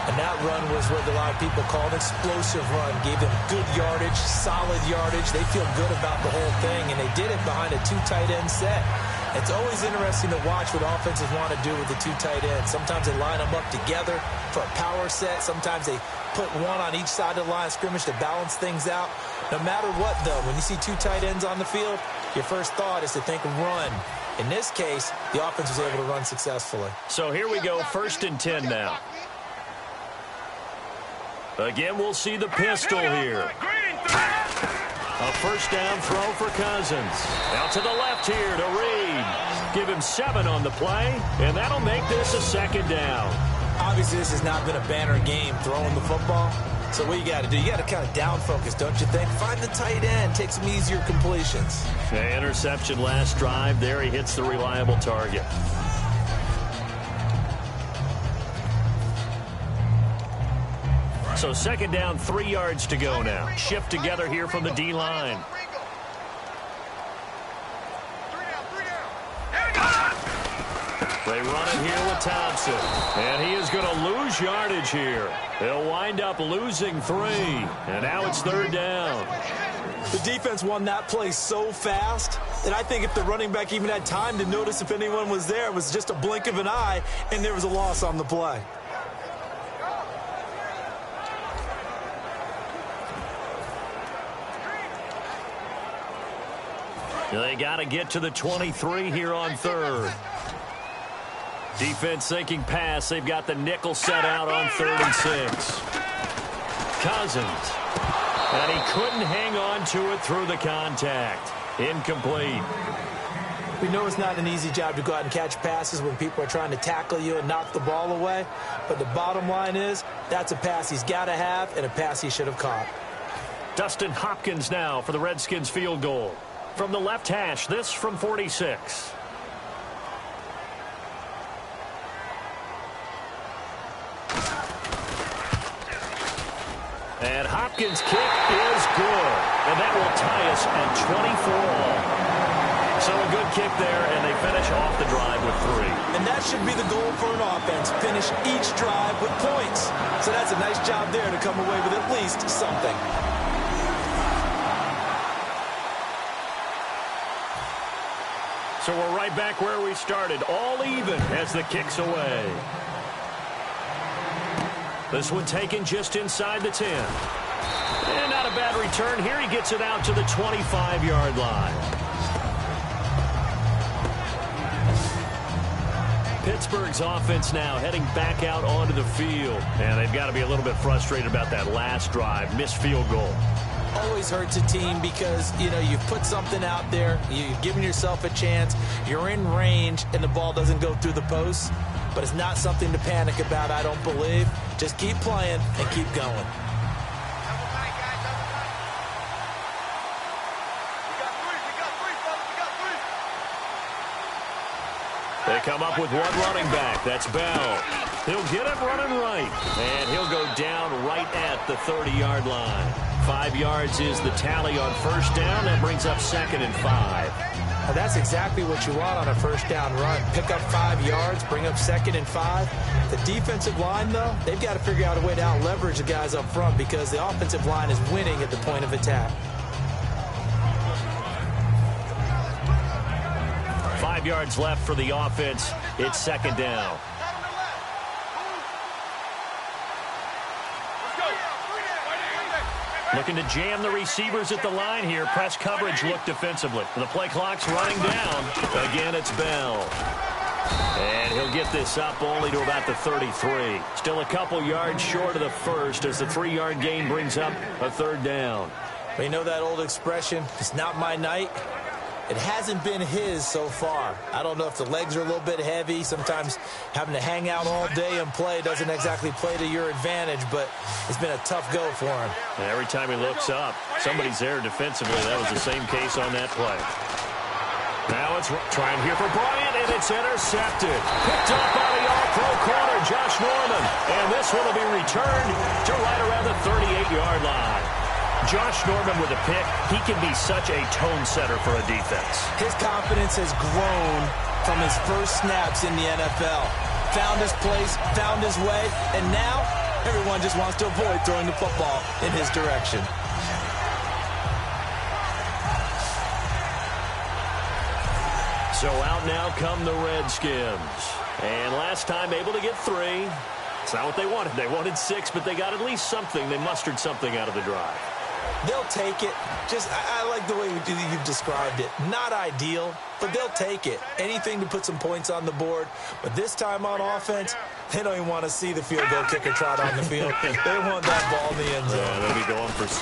And that run was what a lot of people call an explosive run. Gave them good yardage, solid yardage. They feel good about the whole thing, and they did it behind a 2 tight end set. It's always interesting to watch what offenses want to do with the 2 tight ends. Sometimes they line them up together for a power set. Sometimes they put one on each side of the line of scrimmage to balance things out. No matter what, though, when you see 2 tight ends on the field, your first thought is to think run. In this case, the offense was able to run successfully. So here we go, 1st and 10 now. Again, we'll see the pistol here. A first down throw for Cousins. Out to the left here to Reed. Give him 7 on the play, and that'll make this a 2nd down. Obviously, this has not been a banner game throwing the football. So what you got to do, you got to kind of down focus, don't you think? Find the tight end, take some easier completions. The interception last drive. There he hits the reliable target. So 2nd down, 3 yards to go now. Shift together here from the D-line. They run it here with Thompson. And he is going to lose yardage here. They'll wind up losing 3. And now it's 3rd down. The defense won that play so fast that I think if the running back even had time to notice if anyone was there, it was just a blink of an eye, and there was a loss on the play. They got to get to the 23 here on 3rd. Defense thinking pass. They've got the nickel set out on 3rd and 6. Cousins. And he couldn't hang on to it through the contact. Incomplete. We know it's not an easy job to go out and catch passes when people are trying to tackle you and knock the ball away. But the bottom line is that's a pass he's got to have and a pass he should have caught. Dustin Hopkins now for the Redskins field goal. From the left hash, this from 46. And Hopkins' kick is good. And that will tie us at 24 all. So a good kick there, and they finish off the drive with 3. And that should be the goal for an offense. Finish each drive with points. So that's a nice job there to come away with at least something. So we're right back where we started, all even as the kick's away. This one taken just inside the 10. And not a bad return here. He gets it out to the 25-yard line. Pittsburgh's offense now heading back out onto the field. And they've got to be a little bit frustrated about that last drive, missed field goal. Always hurts a team because, you know, you've put something out there, you've given yourself a chance, you're in range, and the ball doesn't go through the posts. But it's not something to panic about, I don't believe. Just keep playing and keep going. They come up with one running back. That's Bell. He'll get it running right. And he'll go down right at the 30-yard line. 5 yards is the tally on first down. That brings up 2nd and 5. Now that's exactly what you want on a first down run. Pick up 5 yards, bring up 2nd and 5. The defensive line, though, they've got to figure out a way to out-leverage the guys up front because the offensive line is winning at the point of attack. 5 yards left for the offense. It's 2nd down. Looking to jam the receivers at the line here. Press coverage look defensively. The play clock's running down. Again, it's Bell. And he'll get this up only to about the 33. Still a couple yards short of the first as the 3-yard gain brings up a third down. Well, you know that old expression, it's not my night? It hasn't been his so far. I don't know if the legs are a little bit heavy. Sometimes having to hang out all day and play doesn't exactly play to your advantage, but it's been a tough go for him. And every time he looks up, somebody's there defensively. That was the same case on that play. Now it's trying here for Bryant, and it's intercepted. Picked up by the all-pro corner, Josh Norman. And this one will be returned to right around the 38-yard line. Josh Norman with a pick. He can be such a tone setter for a defense. His confidence has grown from his first snaps in the NFL. Found his place, found his way, and now everyone just wants to avoid throwing the football in his direction. So out now come the Redskins. And last time able to get 3. It's not what they wanted. They wanted 6, but they got at least something. They mustered something out of the drive. They'll take it. I like the way you've described it. Not ideal, but they'll take it. Anything to put some points on the board. But this time on offense, they don't even want to see the field goal kicker trot on the field. They want that ball in the end zone. Yeah, they'll be going for 6.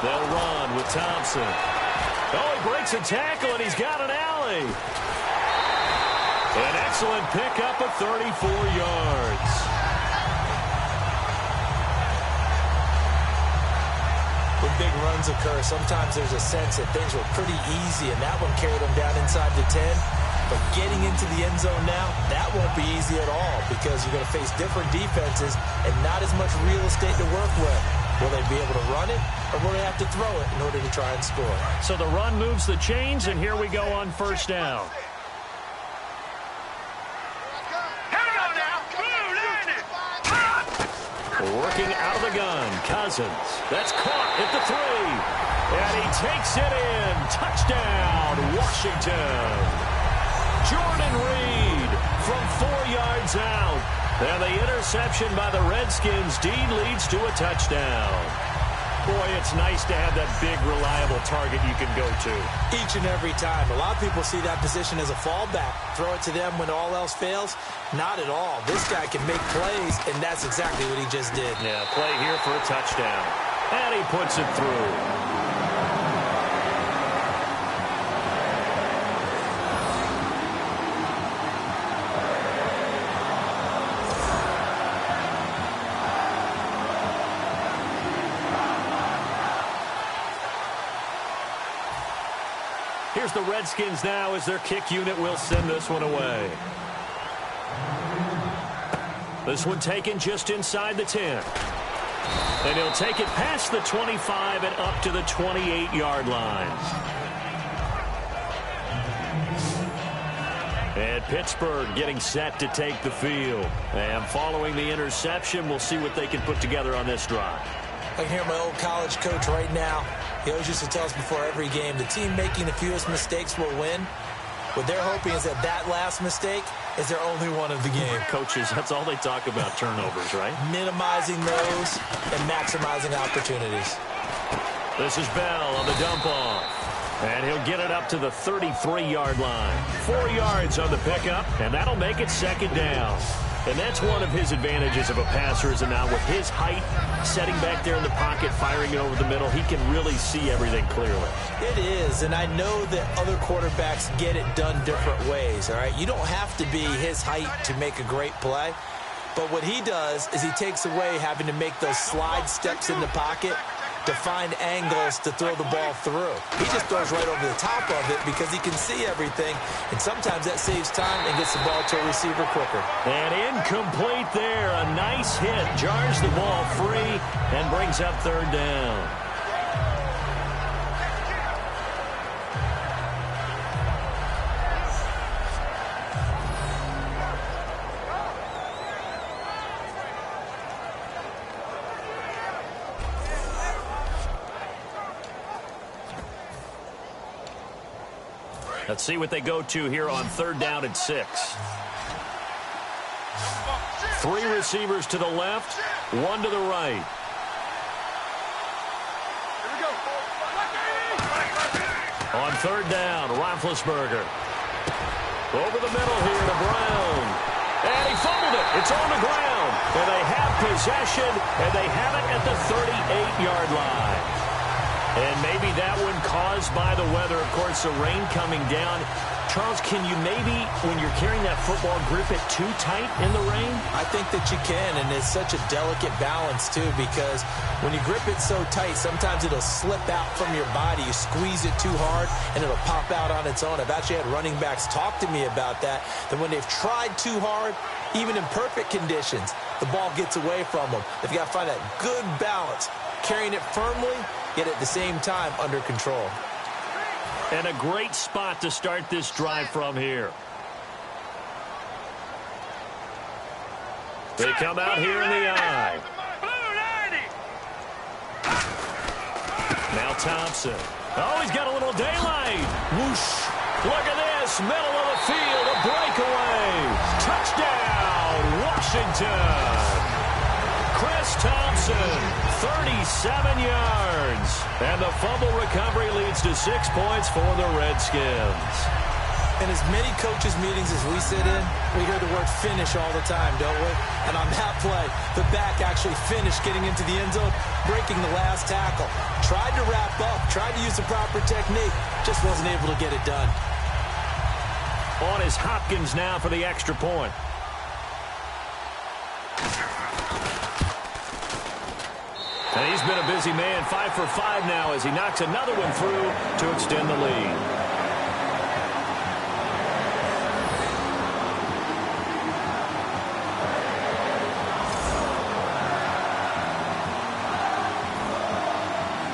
They'll run with Thompson. Oh, he breaks a tackle, and he's got an alley. An excellent pickup of 34 yards. When big runs occur, sometimes there's a sense that things were pretty easy, and that one carried them down inside the 10. But getting into the end zone now, that won't be easy at all because you're going to face different defenses and not as much real estate to work with. Will they be able to run it, or will they have to throw it in order to try and score? So the run moves the chains, and here we go on first down. Working out of the gun, Cousins. That's caught at the 3. And he takes it in. Touchdown, Washington. Jordan Reed from 4 yards out. And the interception by the Redskins. Dean leads to a touchdown. Boy, it's nice to have that big, reliable target you can go to. Each and every time. A lot of people see that position as a fallback. Throw it to them when all else fails. Not at all. This guy can make plays, and that's exactly what he just did. Yeah, play here for a touchdown. And he puts it through. Here's the Redskins now as their kick unit will send this one away. This one taken just inside the 10. And he'll take it past the 25 and up to the 28-yard line. And Pittsburgh getting set to take the field. And following the interception, we'll see what they can put together on this drive. I can hear my old college coach right now. He always used to tell us before every game, the team making the fewest mistakes will win. What they're hoping is that last mistake is their only one of the game. Coaches, that's all they talk about, turnovers, right? Minimizing those and maximizing opportunities. This is Bell on the dump off. And he'll get it up to the 33-yard line. 4 yards on the pickup, and that'll make it second down. And that's one of his advantages of a passer is now with his height, setting back there in the pocket, firing it over the middle, he can really see everything clearly. It is, and I know that other quarterbacks get it done different ways, all right? You don't have to be his height to make a great play, but what he does is he takes away having to make those slide steps in the pocket to find angles to throw the ball through. He just throws right over the top of it because he can see everything, and sometimes that saves time and gets the ball to a receiver quicker. And incomplete there. A nice hit. Jars the ball free and brings up third down. Let's see what they go to here on third down and 6. 3 receivers to the left, 1 to the right. On third down, Roethlisberger. Over the middle here to Brown. And he fumbled it. It's on the ground. And they have possession, and they have it at the 38-yard line. And maybe that one caused by the weather. Of course, the rain coming down. Charles, can you maybe, when you're carrying that football, grip it too tight in the rain? I think that you can, and it's such a delicate balance, too, because when you grip it so tight, sometimes it'll slip out from your body. You squeeze it too hard, and it'll pop out on its own. I've actually had running backs talk to me about that when they've tried too hard, even in perfect conditions, the ball gets away from them. They've got to find that good balance, carrying it firmly, yet at the same time under control. And a great spot to start this drive from here. They come out here in the eye. Now Thompson. Oh, he's got a little daylight. Whoosh. Look at this. Middle of the field. A breakaway. Touchdown, Washington. Chris Thompson, 37 yards. And the fumble recovery leads to 6 points for the Redskins. In as many coaches' meetings as we sit in, we hear the word finish all the time, don't we? And on that play, the back actually finished getting into the end zone, breaking the last tackle. Tried to wrap up, tried to use the proper technique, just wasn't able to get it done. On is Hopkins now for the extra point. And he's been a busy man, 5 for 5 now as he knocks another one through to extend the lead.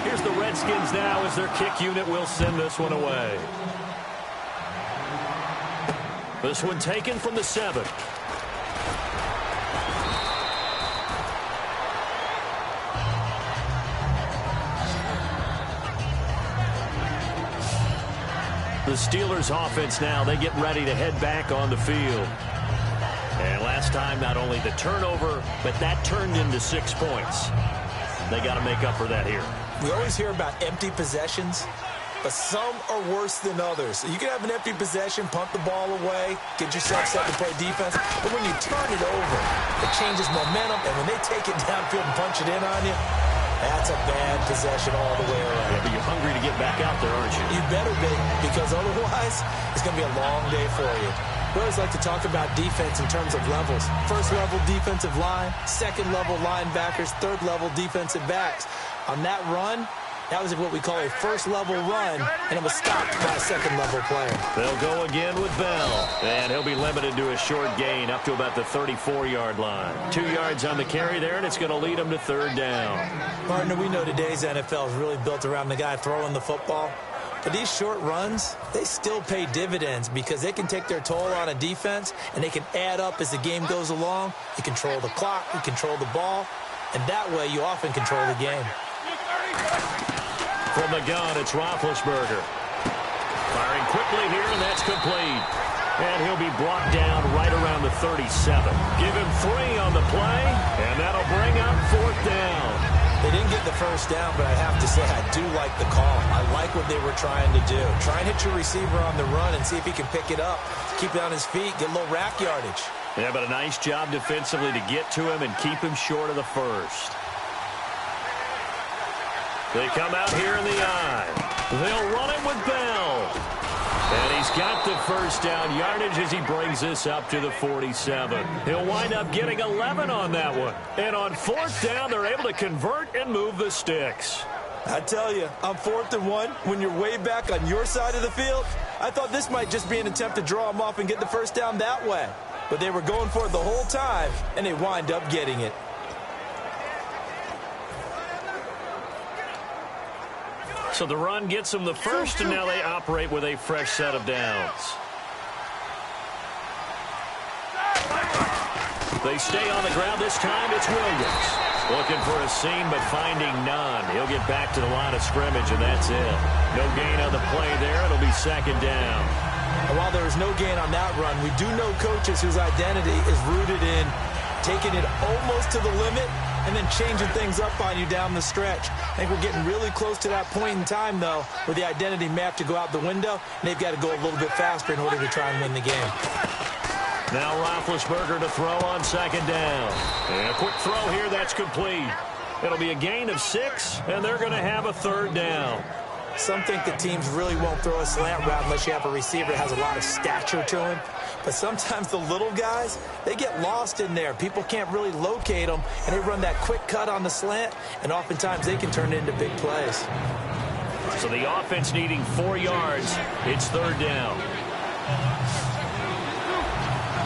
Here's the Redskins now as their kick unit will send this one away. This one taken from the 7. The Steelers offense now, they get ready to head back on the field. And last time, not only the turnover, but that turned into 6 points. They got to make up for that here. We always hear about empty possessions, but some are worse than others. You can have an empty possession, punt the ball away, get yourself set to play defense, but when you turn it over, it changes momentum, and when they take it downfield and punch it in on you, that's a bad possession all the way around. Yeah, but you're hungry to get back out there, aren't you? You better be, because otherwise, it's going to be a long day for you. We always like to talk about defense in terms of levels. First-level defensive line, second-level linebackers, third-level defensive backs. On that run, that was what we call a first-level run, and it was stopped by a second-level player. They'll go again with Bell, and he'll be limited to a short gain up to about the 34-yard line. 2 yards on the carry there, and it's going to lead him to third down. Partner, we know today's NFL is really built around the guy throwing the football. But these short runs, they still pay dividends because they can take their toll on a defense, and they can add up as the game goes along. You control the clock, you control the ball, and that way you often control the game. From the gun, it's Roethlisberger. Firing quickly here, and that's complete. And he'll be brought down right around the 37. Give him 3 on the play, and that'll bring up 4th down. They didn't get the first down, but I have to say I do like the call. I like what they were trying to do. Try and hit your receiver on the run and see if he can pick it up, keep it on his feet, get a little rack yardage. Yeah, but a nice job defensively to get to him and keep him short of the first. They come out here in the eye. They'll run it with Bell. And he's got the first down yardage as he brings this up to the 47. He'll wind up getting 11 on that one. And on 4th down, they're able to convert and move the sticks. I tell you, on 4th and 1, when you're way back on your side of the field, I thought this might just be an attempt to draw him off and get the first down that way. But they were going for it the whole time, and they wind up getting it. So the run gets them the first, and now they operate with a fresh set of downs. They stay on the ground this time. It's Williams. Looking for a seam, but finding none. He'll get back to the line of scrimmage, and that's it. No gain on the play there. It'll be 2nd down. And while there was no gain on that run, we do know coaches whose identity is rooted in taking it almost to the limit and then changing things up on you down the stretch. I think we're getting really close to that point in time, though, where the identity may have to go out the window, and they've got to go a little bit faster in order to try and win the game. Now Roethlisberger to throw on second down. And a quick throw here, that's complete. It'll be a gain of 6, and they're going to have a third down. Some think that teams really won't throw a slant route unless you have a receiver that has a lot of stature to him. But sometimes the little guys, they get lost in there. People can't really locate them, and they run that quick cut on the slant, and oftentimes they can turn it into big plays. So the offense needing 4 yards. It's third down.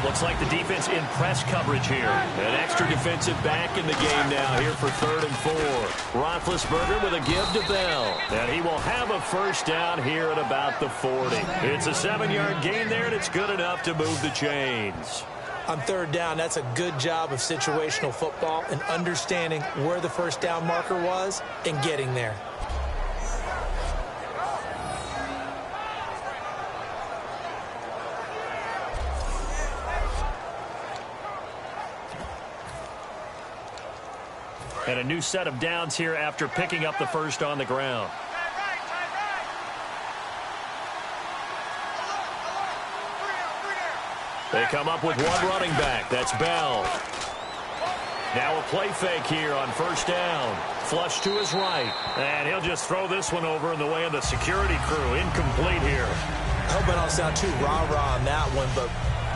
Looks like the defense in press coverage here. An extra defensive back in the game now here for 3rd and 4. Roethlisberger with a give to Bell. And he will have a first down here at about the 40. It's a 7-yard gain there, and it's good enough to move the chains. On third down, that's a good job of situational football and understanding where the first down marker was and getting there. And a new set of downs here after picking up the first on the ground. They come up with one running back. That's Bell. Now a play fake here on first down. Flush to his right. And he'll just throw this one over in the way of the security crew. Incomplete here. I hope I don't sound too rah-rah on that one, but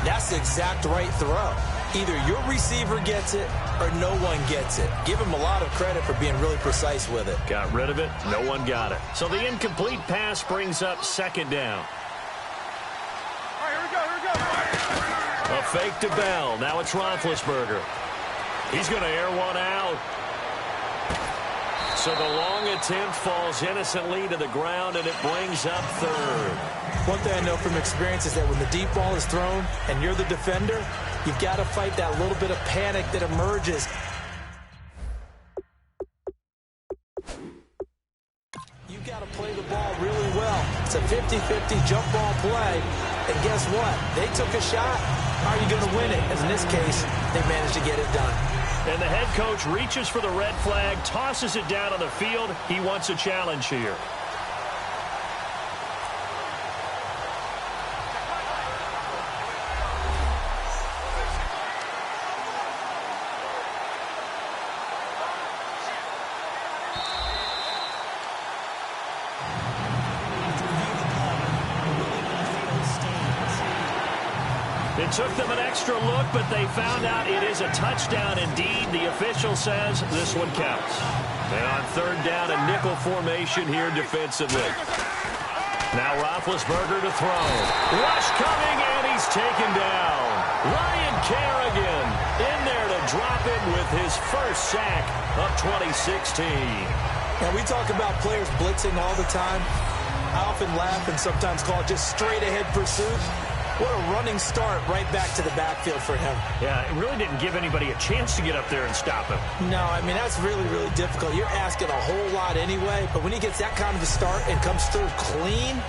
that's the exact right throw. Either your receiver gets it or no one gets it. Give him a lot of credit for being really precise with it. Got rid of it. No one got it. So the incomplete pass brings up second down. All right, here we go. A fake to Bell. Now it's Roethlisberger. He's going to air one out. So the long attempt falls innocently to the ground, and it brings up third. One thing I know from experience is that when the deep ball is thrown and you're the defender, you've got to fight that little bit of panic that emerges. You've got to play the ball really well. It's a 50-50 jump ball play. And guess what? They took a shot. How are you going to win it? And in this case, they managed to get it done. And the head coach reaches for the red flag, tosses it down on the field. He wants a challenge here. It took them an extra look, but they found out it is a touchdown indeed. The official says this one counts. And on third down, a nickel formation here defensively. Now Roethlisberger to throw. Rush coming, and he's taken down. Ryan Kerrigan in there to drop him with his first sack of 2016. And we talk about players blitzing all the time. I often laugh and sometimes call it just straight-ahead pursuit. What a running start right back to the backfield for him. Yeah, it really didn't give anybody a chance to get up there and stop him. No, I mean, that's really, really difficult. You're asking a whole lot anyway, but when he gets that kind of a start and comes through clean.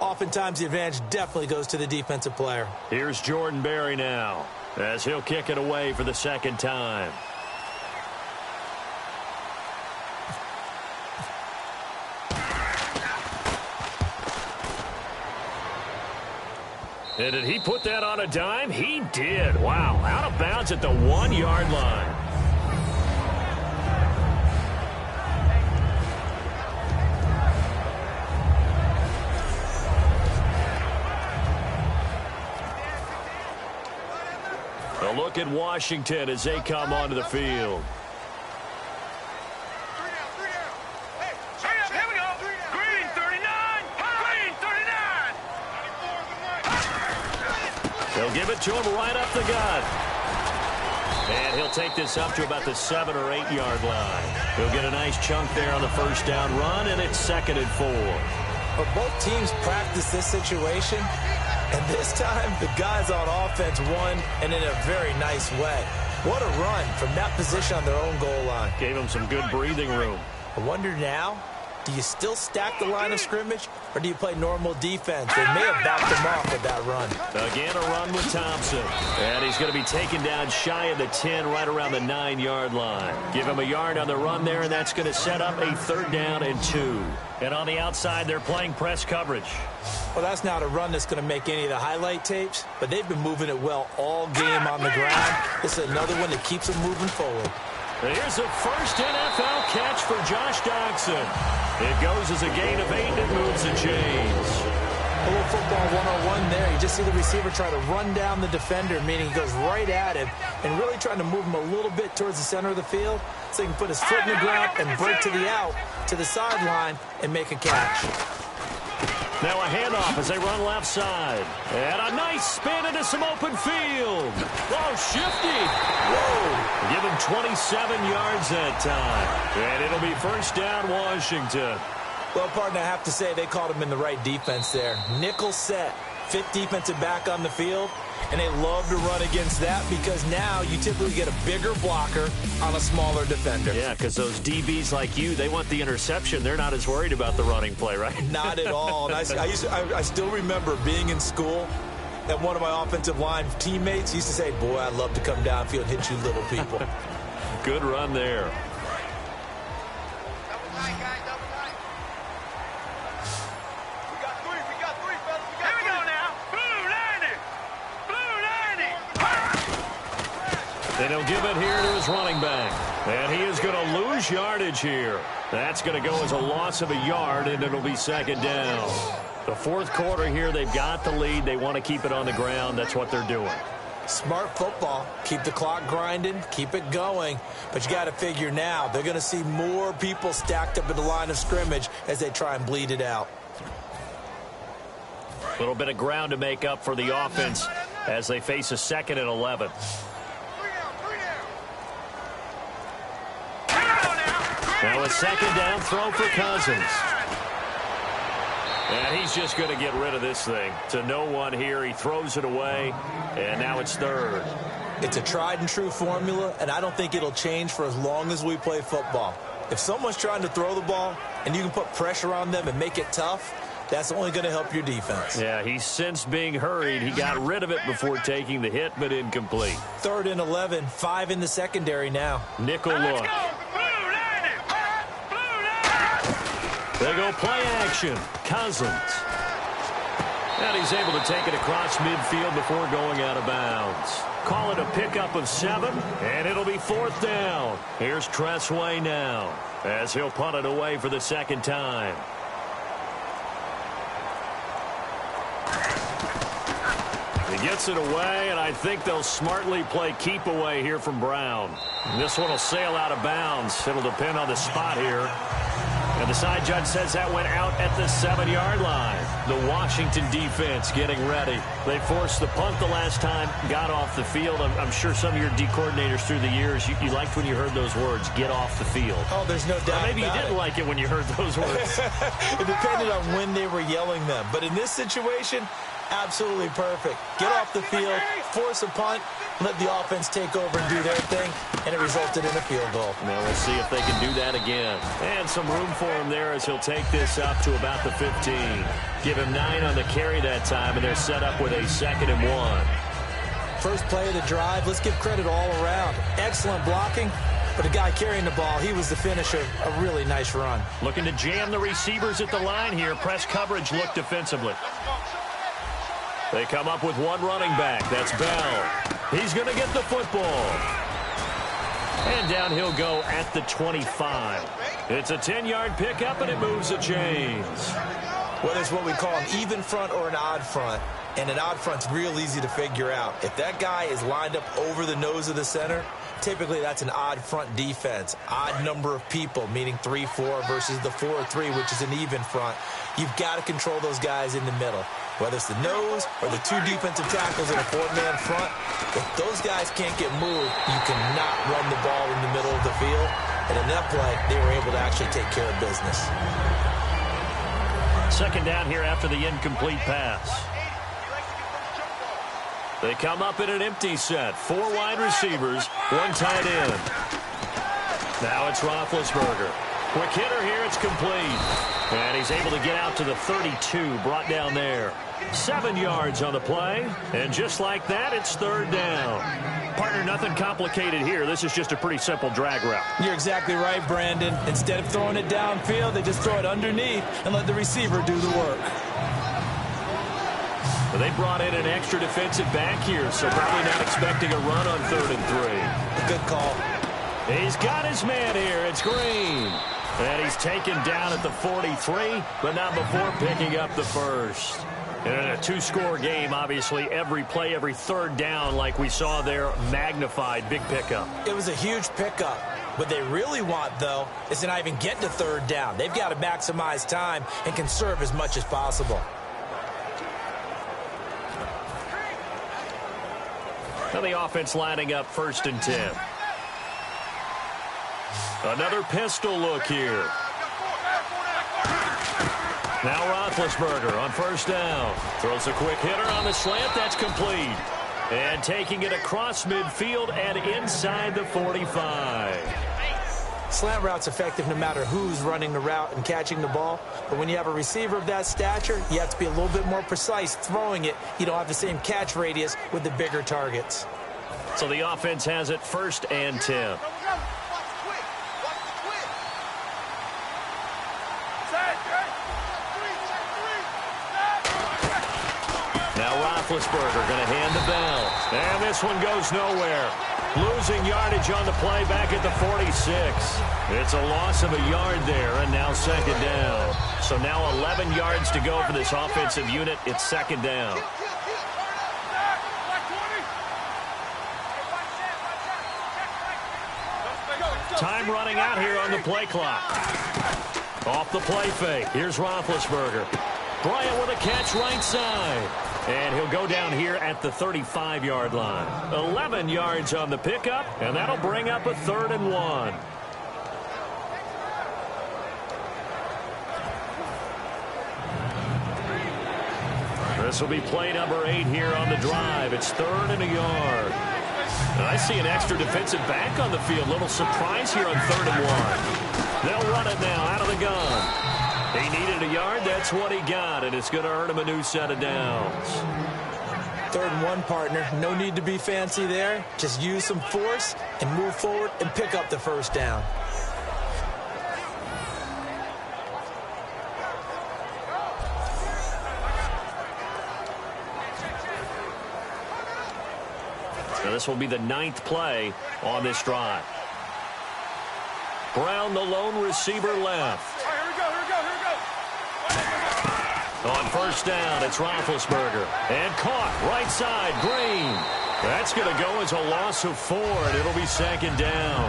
Oftentimes, the advantage definitely goes to the defensive player. Here's Jordan Berry now, as he'll kick it away for the second time. And did he put that on a dime? He did. Wow, out of bounds at the 1-yard line. A look at Washington as they come onto the field. Here we go. Green 39. Green 39. They'll give it to him right up the gut. And he'll take this up to about the 7- or 8-yard line. He'll get a nice chunk there on the first down run, and it's 2nd and 4. But both teams practice this situation, and this time the guys on offense won, and in a very nice way. What a run from that position on their own goal line. Gave them some good breathing room. I wonder now, do you still stack the line of scrimmage, or do you play normal defense? They may have backed them off with that run. Again, a run with Thompson. And he's going to be taken down shy of the 10, right around the 9-yard line. Give him a yard on the run there, and that's going to set up a 3rd down and 2. And on the outside, they're playing press coverage. Well, that's not a run that's going to make any of the highlight tapes, but they've been moving it well all game on the ground. This is another one that keeps them moving forward. Here's the first NFL catch for Josh Doctson. It goes as a gain of 8, and it moves the chains. A little football 101 there. You just see the receiver try to run down the defender, meaning he goes right at him, and really trying to move him a little bit towards the center of the field so he can put his foot in the ground and break to the out, to the sideline, and make a catch. Now a handoff as they run left side. And a nice spin into some open field. Oh, shifty. Whoa. Give him 27 yards that time. And it'll be 1st down, Washington. Well, partner, I have to say they caught him in the right defense there. Nickel set. 5th defensive back on the field. And they love to run against that because now you typically get a bigger blocker on a smaller defender. Yeah, because those DBs like you, they want the interception. They're not as worried about the running play, right? Not at all. And I still remember being in school, and one of my offensive line teammates used to say, boy, I'd love to come downfield and hit you little people. Good run there. And he'll give it here to his running back. And he is going to lose yardage here. That's going to go as a loss of a yard, and it'll be 2nd down. The 4th quarter here, they've got the lead. They want to keep it on the ground. That's what they're doing. Smart football. Keep the clock grinding. Keep it going. But you got to figure now, they're going to see more people stacked up at the line of scrimmage as they try and bleed it out. A little bit of ground to make up for the offense as they face a 2nd and 11. Now a 2nd down throw for Cousins. And he's just going to get rid of this thing. To no one here. He throws it away. And now it's 3rd. It's a tried and true formula, and I don't think it'll change for as long as we play football. If someone's trying to throw the ball and you can put pressure on them and make it tough, that's only going to help your defense. Yeah, he's since being hurried. He got rid of it before taking the hit, but incomplete. 3rd and 11, 5 in the secondary now. Nickel look. They go play action. Cousins. And he's able to take it across midfield before going out of bounds. Call it a pickup of 7, and it'll be 4th down. Here's Tressway now as he'll punt it away for the 2nd time. He gets it away, and I think they'll smartly play keep away here from Brown. This one will sail out of bounds. It'll depend on the spot here. And the side judge says that went out at the 7-yard line. The Washington defense getting ready. They forced the punt the last time, got off the field. I'm sure some of your D coordinators through the years, you liked when you heard those words, get off the field. Oh, there's no doubt. Maybe you didn't like it when you heard those words. It depended on when they were yelling them. But in this situation, absolutely perfect. Get off the field, force a punt, let the offense take over and do their thing, and it resulted in a field goal. Now we'll see if they can do that again. And some room for him there as he'll take this up to about the 15. Give him 9 on the carry that time, and they're set up with a 2nd and 1. First play of the drive, let's give credit all around. Excellent blocking, but the guy carrying the ball, he was the finisher. A really nice run. Looking to jam the receivers at the line here. Press coverage look defensively. They come up with one running back. That's Bell. He's going to get the football. And down he'll go at the 25. It's a 10-yard pickup, and it moves the chains. Well, it's what we call an even front or an odd front. And an odd front's real easy to figure out. If that guy is lined up over the nose of the center, typically that's an odd front defense. Odd number of people, meaning 3-4 versus the 4-3, which is an even front. You've got to control those guys in the middle. Whether it's the nose or the 2 defensive tackles in a 4-man front, if those guys can't get moved, you cannot run the ball in the middle of the field. And in that play, they were able to actually take care of business. Second down here after the incomplete pass. They come up in an empty set. 4 wide receivers, 1 tight end. Now it's Roethlisberger. Quick hitter here, it's complete. And he's able to get out to the 32, brought down there. 7 yards on the play, and just like that, it's third down. Partner, nothing complicated here. This is just a pretty simple drag route. You're exactly right, Brandon. Instead of throwing it downfield, they just throw it underneath and let the receiver do the work. Well, they brought in an extra defensive back here, so probably not expecting a run on 3rd and 3. Good call. He's got his man here. It's Green. And he's taken down at the 43, but not before picking up the first. And in a 2-score game, obviously, every play, every third down, like we saw there, magnified. Big pickup. It was a huge pickup. What they really want, though, is to not even get to 3rd down. They've got to maximize time and conserve as much as possible. Now the offense lining up 1st and 10. Another pistol look here. Now Roethlisberger on 1st down. Throws a quick hitter on the slant. That's complete. And taking it across midfield and inside the 45. Slant route's effective no matter who's running the route and catching the ball. But when you have a receiver of that stature, you have to be a little bit more precise throwing it. You don't have the same catch radius with the bigger targets. So the offense has it 1st and 10. Now Roethlisberger going to hand the bell. And this one goes nowhere. Losing yardage on the play back at the 46. It's a loss of a yard there, and now 2nd down. So now 11 yards to go for this offensive unit. It's 2nd down. Time running out here on the play clock. Off the play fake. Here's Roethlisberger. Bryant with a catch right side. And he'll go down here at the 35-yard line. 11 yards on the pickup, and that'll bring up a 3rd and 1. This will be play number 8 here on the drive. It's 3rd and a yard. And I see an extra defensive back on the field. Little surprise here on 3rd and 1. They'll run it now out of the gun. He needed a yard. That's what he got, and it's going to earn him a new set of downs. 3rd and 1, partner. No need to be fancy there. Just use some force and move forward and pick up the 1st down. Now this will be the 9th play on this drive. Brown, the lone receiver, left. On 1st down, it's Roethlisberger. And caught right side, Green. That's going to go as a loss of 4, and it'll be 2nd down.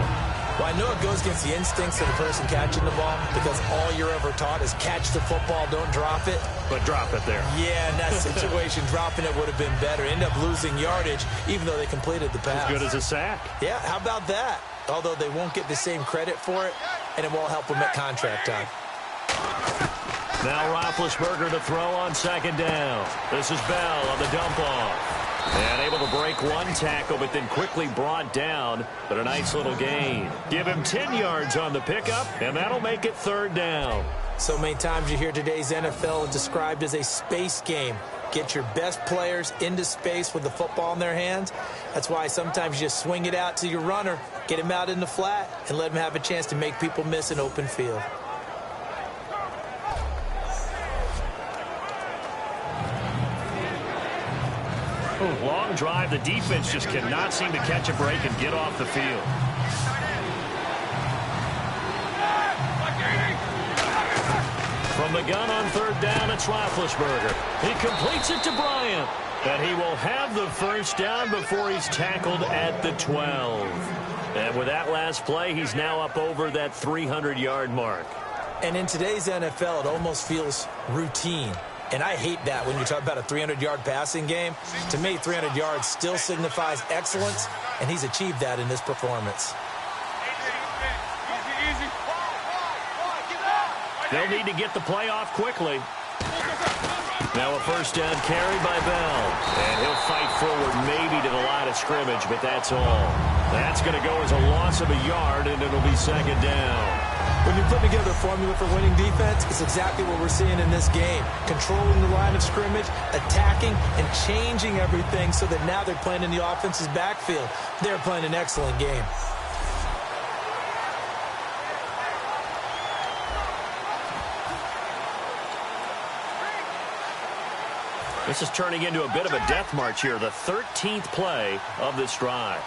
Well, I know it goes against the instincts of the person catching the ball because all you're ever taught is catch the football, don't drop it. But drop it there. Yeah, in that situation, dropping it would have been better. End up losing yardage, even though they completed the pass. As good as a sack. Yeah, how about that? Although they won't get the same credit for it, and it won't help them at contract time. Now Roethlisberger to throw on 2nd down. This is Bell on the dump off. And able to break 1 tackle, but then quickly brought down. But a nice little gain. Give him 10 yards on the pickup, and that'll make it 3rd down. So many times you hear today's NFL described as a space game. Get your best players into space with the football in their hands. That's why sometimes you just swing it out to your runner, get him out in the flat, and let him have a chance to make people miss an open field. Long drive. The defense just cannot seem to catch a break and get off the field. From the gun on 3rd down, it's Roethlisberger. He completes it to Bryant. And he will have the 1st down before he's tackled at the 12. And with that last play, he's now up over that 300-yard mark. And in today's NFL, it almost feels routine. And I hate that when you talk about a 300-yard passing game. To me, 300 yards still signifies excellence, and he's achieved that in this performance. They'll need to get the play off quickly. Now a first down carry by Bell. And he'll fight forward maybe to the line of scrimmage, but that's all. That's going to go as a loss of a yard, and it'll be second down. When you put together a formula for winning defense, it's exactly what we're seeing in this game. Controlling the line of scrimmage, attacking, and changing everything so that now they're playing in the offense's backfield. They're playing an excellent game. This is turning into a bit of a death march here, the 13th play of this drive.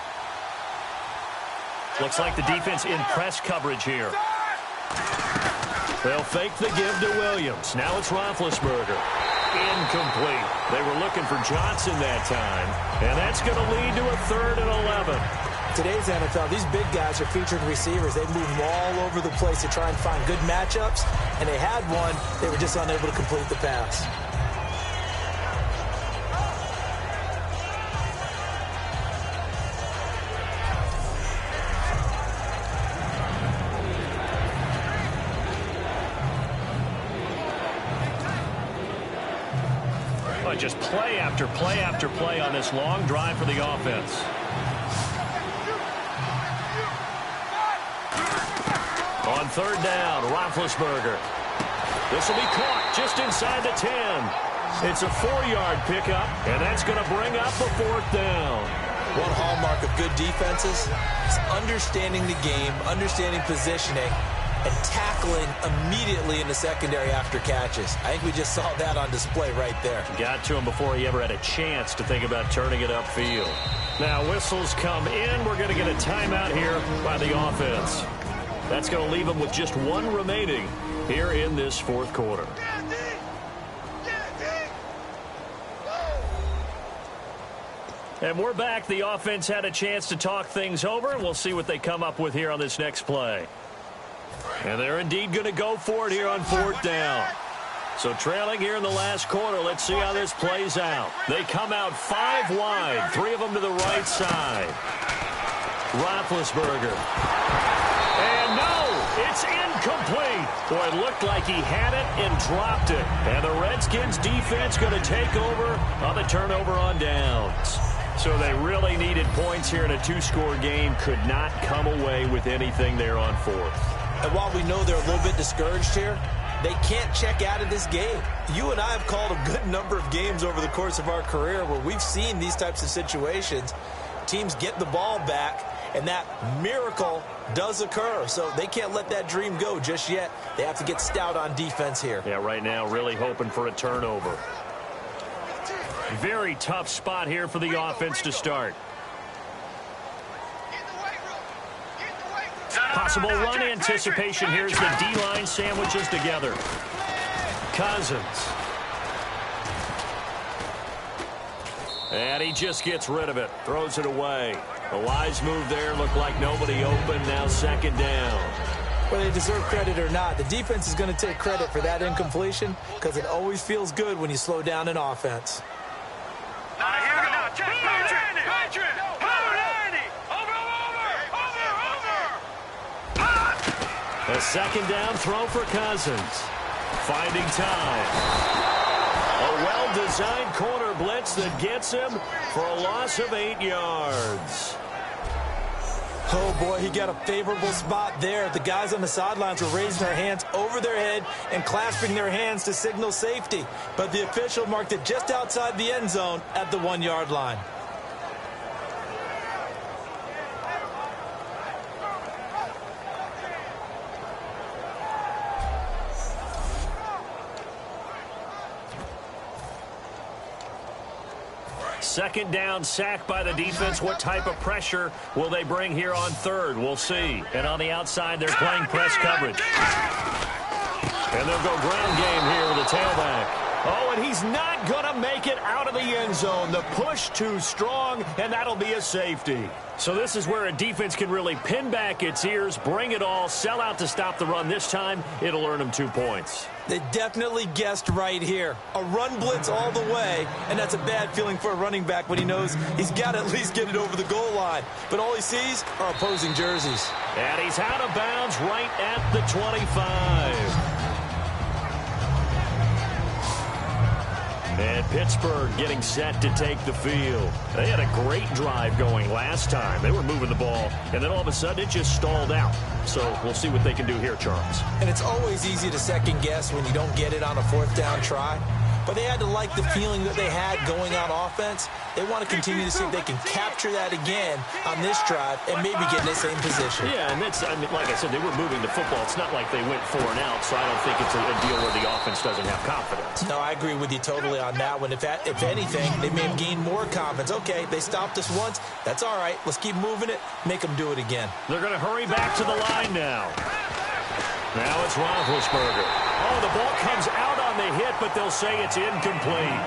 Looks like the defense in press coverage here. They'll fake the give to Williams. Now it's Roethlisberger. Incomplete. They were looking for Johnson that time, and that's going to lead to a 3rd and 11. Today's NFL, these big guys are featured receivers. They move all over the place to try and find good matchups, and they had one. They were just unable to complete the pass. Just play after play after play on this long drive for the offense. On 3rd down, Roethlisberger. This will be caught just inside the 10. It's a 4-yard pickup, and that's going to bring up the 4th down. One hallmark of good defenses is understanding the game, understanding positioning, and tackling immediately in the secondary after catches. I think we just saw that on display right there. Got to him before he ever had a chance to think about turning it upfield. Now whistles come in. We're going to get a timeout here by the offense. That's going to leave them with just one remaining here in this 4th quarter. And we're back. The offense had a chance to talk things over, and we'll see what they come up with here on this next play. And they're indeed going to go for it here on 4th down. So trailing here in the last quarter, let's see how this plays out. They come out 5 wide, 3 of them to the right side. Roethlisberger. And no, it's incomplete. Boy, it looked like he had it and dropped it. And the Redskins defense going to take over on the turnover on downs. So they really needed points here in a 2-score game. Could not come away with anything there on 4th. And while we know they're a little bit discouraged here, they can't check out of this game. You and I have called a good number of games over the course of our career where we've seen these types of situations. Teams get the ball back, and that miracle does occur. So they can't let that dream go just yet. They have to get stout on defense here. Yeah, right now really hoping for a turnover. Very tough spot here for the offense to start. Possible run anticipation here as the D-line sandwiches together. Cousins. And he just gets rid of it. Throws it away. A wise move there. Looked like nobody open. Now 2nd down. Whether they deserve credit or not, the defense is going to take credit for that incompletion because it always feels good when you slow down an offense. Now here we go. Patrick. A 2nd down throw for Cousins. Finding time. A well-designed corner blitz that gets him for a loss of 8 yards. Oh, boy, he got a favorable spot there. The guys on the sidelines were raising their hands over their head and clasping their hands to signal safety. But the official marked it just outside the end zone at the 1-yard line. Second down, sack by the defense. What type of pressure will they bring here on 3rd? We'll see. And on the outside, they're playing press coverage. And they'll go ground game here with a tailback. Oh, and he's not going to make it out of the end zone. The push too strong, and that'll be a safety. So this is where a defense can really pin back its ears, bring it all, sell out to stop the run. This time, it'll earn them 2 points. They definitely guessed right here. A run blitz all the way, and that's a bad feeling for a running back when he knows he's got to at least get it over the goal line. But all he sees are opposing jerseys. And he's out of bounds right at the 25. And Pittsburgh getting set to take the field. They had a great drive going last time. They were moving the ball, and then all of a sudden it just stalled out. So we'll see what they can do here, Charles. And it's always easy to second guess when you don't get it on a fourth down try. But they had to like the feeling that they had going on offense. They want to continue to see if they can capture that again on this drive and maybe get in the same position. Yeah, and that's, I mean, like I said, they were moving the football. It's not like they went 4 and out, so I don't think it's a deal where the offense doesn't have confidence. No, I agree with you totally on that one. If anything, they may have gained more confidence. Okay, they stopped us once. That's all right. Let's keep moving it. Make them do it again. They're going to hurry back to the line now. Now it's Roethlisberger. Oh, the ball comes out on the hit, but they'll say it's incomplete.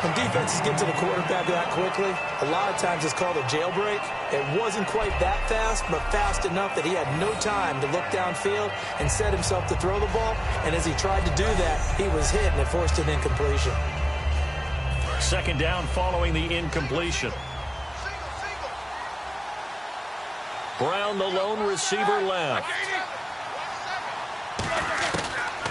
When defenses get to the quarterback that quickly, a lot of times it's called a jailbreak. It wasn't quite that fast, but fast enough that he had no time to look downfield and set himself to throw the ball. And as he tried to do that, he was hit, and it forced an incompletion. Second down following the incompletion. Brown, the lone receiver, left.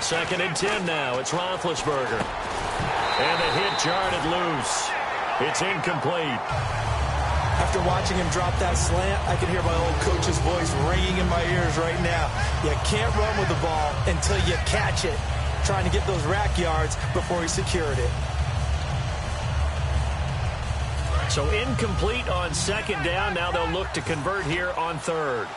Second and 10 now. It's Roethlisberger. And the hit jarred it loose. It's incomplete. After watching him drop that slant, I can hear my old coach's voice ringing in my ears right now. You can't run with the ball until you catch it. Trying to get those rack yards before he secured it. So incomplete on second down. Now they'll look to convert here on third.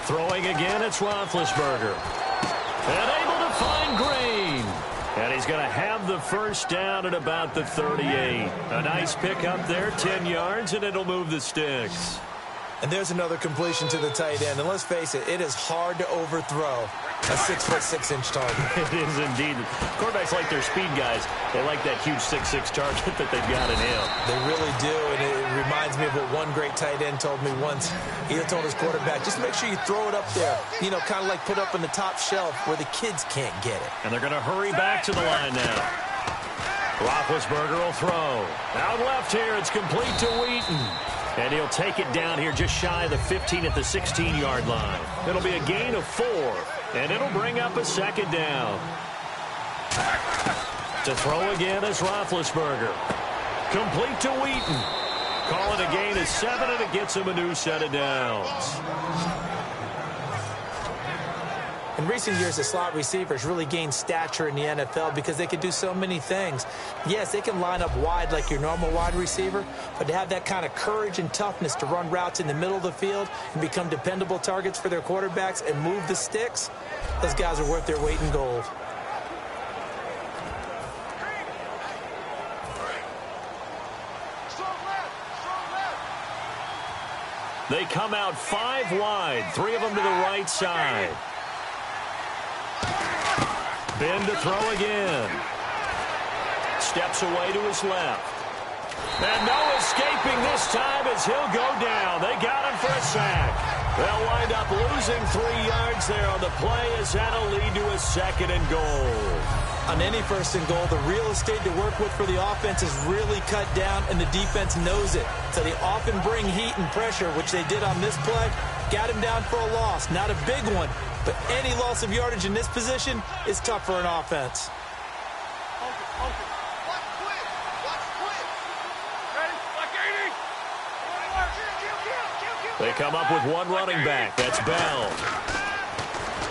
Throwing again, it's Roethlisberger. And able to find Green. And he's going to have the first down at about the 38. A nice pick up there, 10 yards, and it'll move the sticks. And there's another completion to the tight end. And let's face it, it is hard to overthrow a 6'6" target. It is indeed. Quarterbacks like their speed guys. They like that huge 6'6" target that they've got in him. They really do, and it reminds me of what one great tight end told me once. He told his quarterback, just make sure you throw it up there. You know, kind of like put up on the top shelf where the kids can't get it. And they're going to hurry back to the line now. Roethlisberger will throw. Out left here, it's complete to Wheaton. And he'll take it down here just shy of the 15 at the 16-yard line. It'll be a gain of 4, and it'll bring up a second down. To throw again is Roethlisberger. Complete to Wheaton. Call it a gain of 7, and it gets him a new set of downs. In recent years, the slot receivers really gained stature in the NFL because they can do so many things. Yes, they can line up wide like your normal wide receiver, but to have that kind of courage and toughness to run routes in the middle of the field and become dependable targets for their quarterbacks and move the sticks, those guys are worth their weight in gold. They come out 5 wide, 3 of them to the right side. Ben to throw again. Steps away to his left. And no escaping this time as he'll go down. They got him for a sack. They'll wind up losing 3 yards there on the play as that'll lead to a second and goal. On any first and goal, the real estate to work with for the offense is really cut down, and the defense knows it. So they often bring heat and pressure, which they did on this play. Got him down for a loss. Not a big one, but any loss of yardage in this position is tough for an offense. They come up with one running back. That's Bell.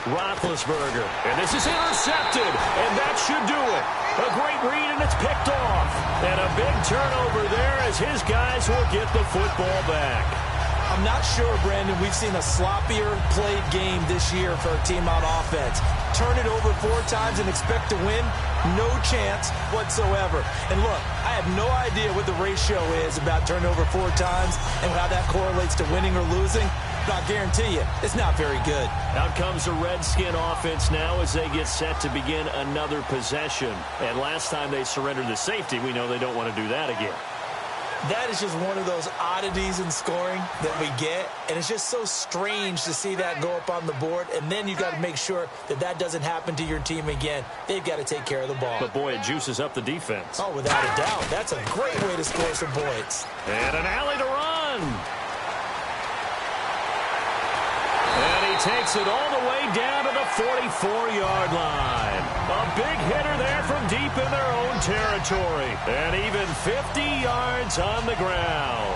Roethlisberger. And this is intercepted. And that should do it. A great read, and it's picked off. And a big turnover there as his guys will get the football back. I'm not sure, Brandon, we've seen a sloppier played game this year for a team on offense. Turn it over 4 times and expect to win? No chance whatsoever. And look, I have no idea what the ratio is about turnover 4 times and how that correlates to winning or losing. But I guarantee you, it's not very good. Out comes the Redskin offense now as they get set to begin another possession. And last time they surrendered the safety, we know they don't want to do that again. That is just one of those oddities in scoring that we get, and it's just so strange to see that go up on the board, and then you got to make sure that that doesn't happen to your team again. They've got to take care of the ball. But, boy, it juices up the defense. Oh, without a doubt. That's a great way to score some points. And an alley to run. And he takes it all the way down to the 44-yard line. A big hitter there from deep in their own territory. And even 50 yards on the ground.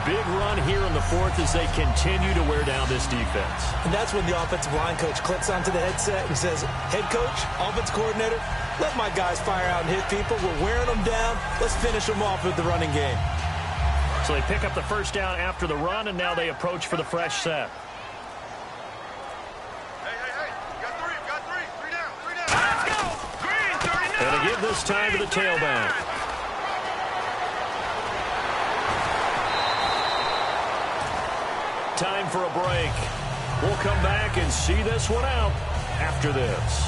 Big run here in the fourth as they continue to wear down this defense. And that's when the offensive line coach clicks onto the headset and says, head coach, offense coordinator, let my guys fire out and hit people. We're wearing them down. Let's finish them off with the running game. So they pick up the first down after the run, and now they approach for the fresh set. And to give this time to the tailback. Time for a break. We'll come back and see this one out after this.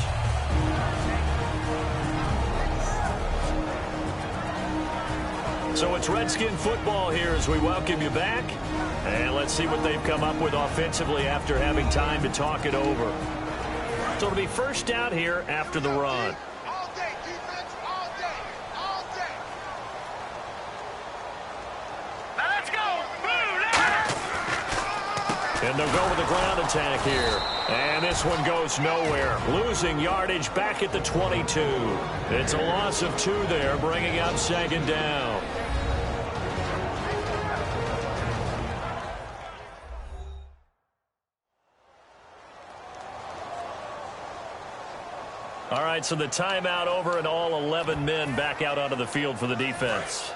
So it's Redskin football here as we welcome you back. And let's see what they've come up with offensively after having time to talk it over. So it'll be first down here after the run. All day, defense, all day, all day. Now let's go. And they'll go with the ground attack here. And this one goes nowhere. Losing yardage back at the 22. It's a loss of 2 there, bringing up second down. All right, so the timeout over and all 11 men back out onto the field for the defense.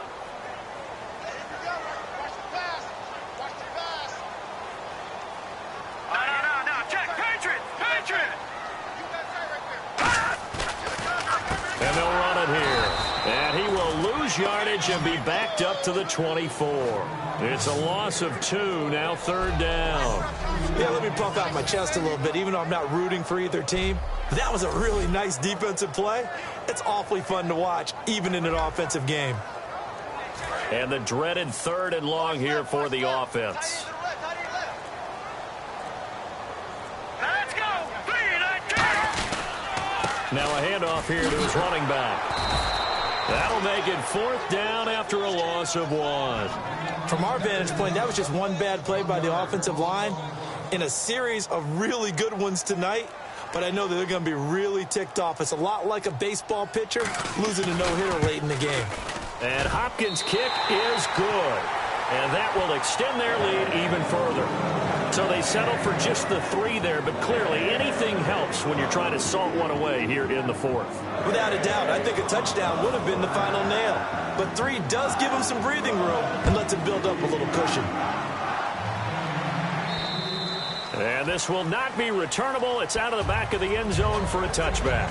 And they'll run it here. And he will lose yardage and be backed up to the 24. It's a loss of 2, now third down. Yeah, let me puff out my chest a little bit, even though I'm not rooting for either team. That was a really nice defensive play. It's awfully fun to watch, even in an offensive game. And the dreaded third and long here for the offense. Now a handoff here to his running back. That'll make it fourth down after a loss of 1. From our vantage point, that was just one bad play by the offensive line in a series of really good ones tonight. But I know that they're going to be really ticked off. It's a lot like a baseball pitcher losing a no-hitter late in the game. And Hopkins' kick is good. And that will extend their lead even further. So they settle for just the 3 there, but clearly anything helps when you're trying to salt one away here in the fourth. Without a doubt, I think a touchdown would have been the final nail. But 3 does give them some breathing room and lets them build up a little cushion. And this will not be returnable. It's out of the back of the end zone for a touchback.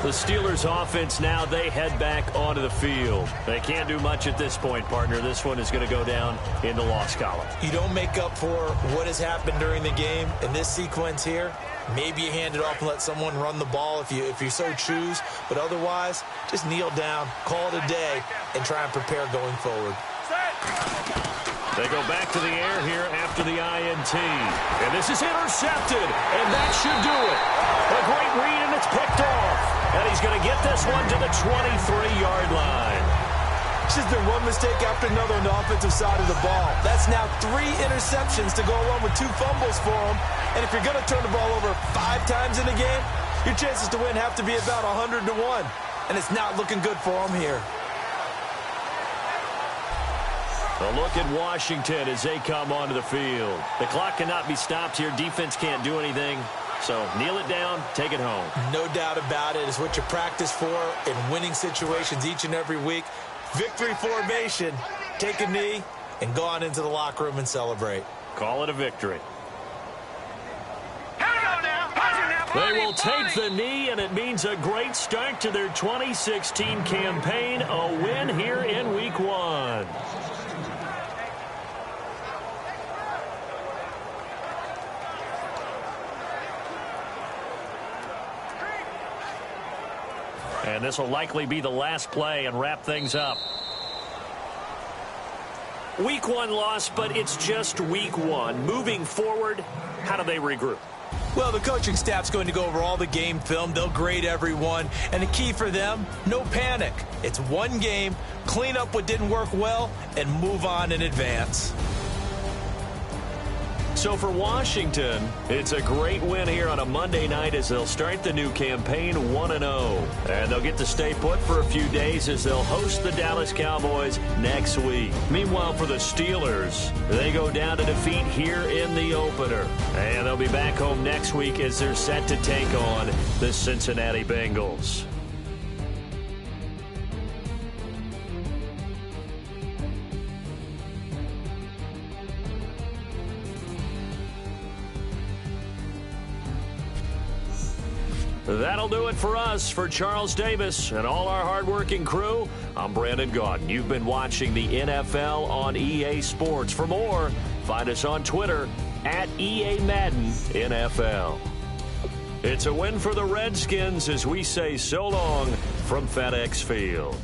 The Steelers offense now, they head back onto the field. They can't do much at this point, partner. This one is going to go down in the loss column. You don't make up for what has happened during the game in this sequence here. Maybe you hand it off and let someone run the ball if you so choose. But otherwise, just kneel down, call it a day, and try and prepare going forward. They go back to the air here after the INT. And this is intercepted, and that should do it. A great read, and it's picked off. And he's going to get this one to the 23-yard line. It's just been one mistake after another on the offensive side of the ball. That's now 3 interceptions to go along with 2 fumbles for him. And if you're going to turn the ball over 5 times in a game, your chances to win have to be about 100 to 1. And it's not looking good for him here. A look at Washington as they come onto the field. The clock cannot be stopped here. Defense can't do anything. So kneel it down, take it home. No doubt about it. It's what you practice for in winning situations each and every week. Victory formation. Take a knee and go on into the locker room and celebrate. Call it a victory. They will take the knee, and it means a great start to their 2016 campaign. A win here in Week 1. And this will likely be the last play and wrap things up. Week 1 loss, but it's just week 1. Moving forward, how do they regroup? Well, the coaching staff's going to go over all the game film. They'll grade everyone. And the key for them, no panic. It's one game, clean up what didn't work well, and move on in advance. So for Washington, it's a great win here on a Monday night as they'll start the new campaign 1-0. And they'll get to stay put for a few days as they'll host the Dallas Cowboys next week. Meanwhile, for the Steelers, they go down to defeat here in the opener. And they'll be back home next week as they're set to take on the Cincinnati Bengals. That'll do it for us. For Charles Davis and all our hardworking crew, I'm Brandon Gaudin. You've been watching the NFL on EA Sports. For more, find us on Twitter at EA Madden NFL. It's a win for the Redskins as we say so long from FedEx Field.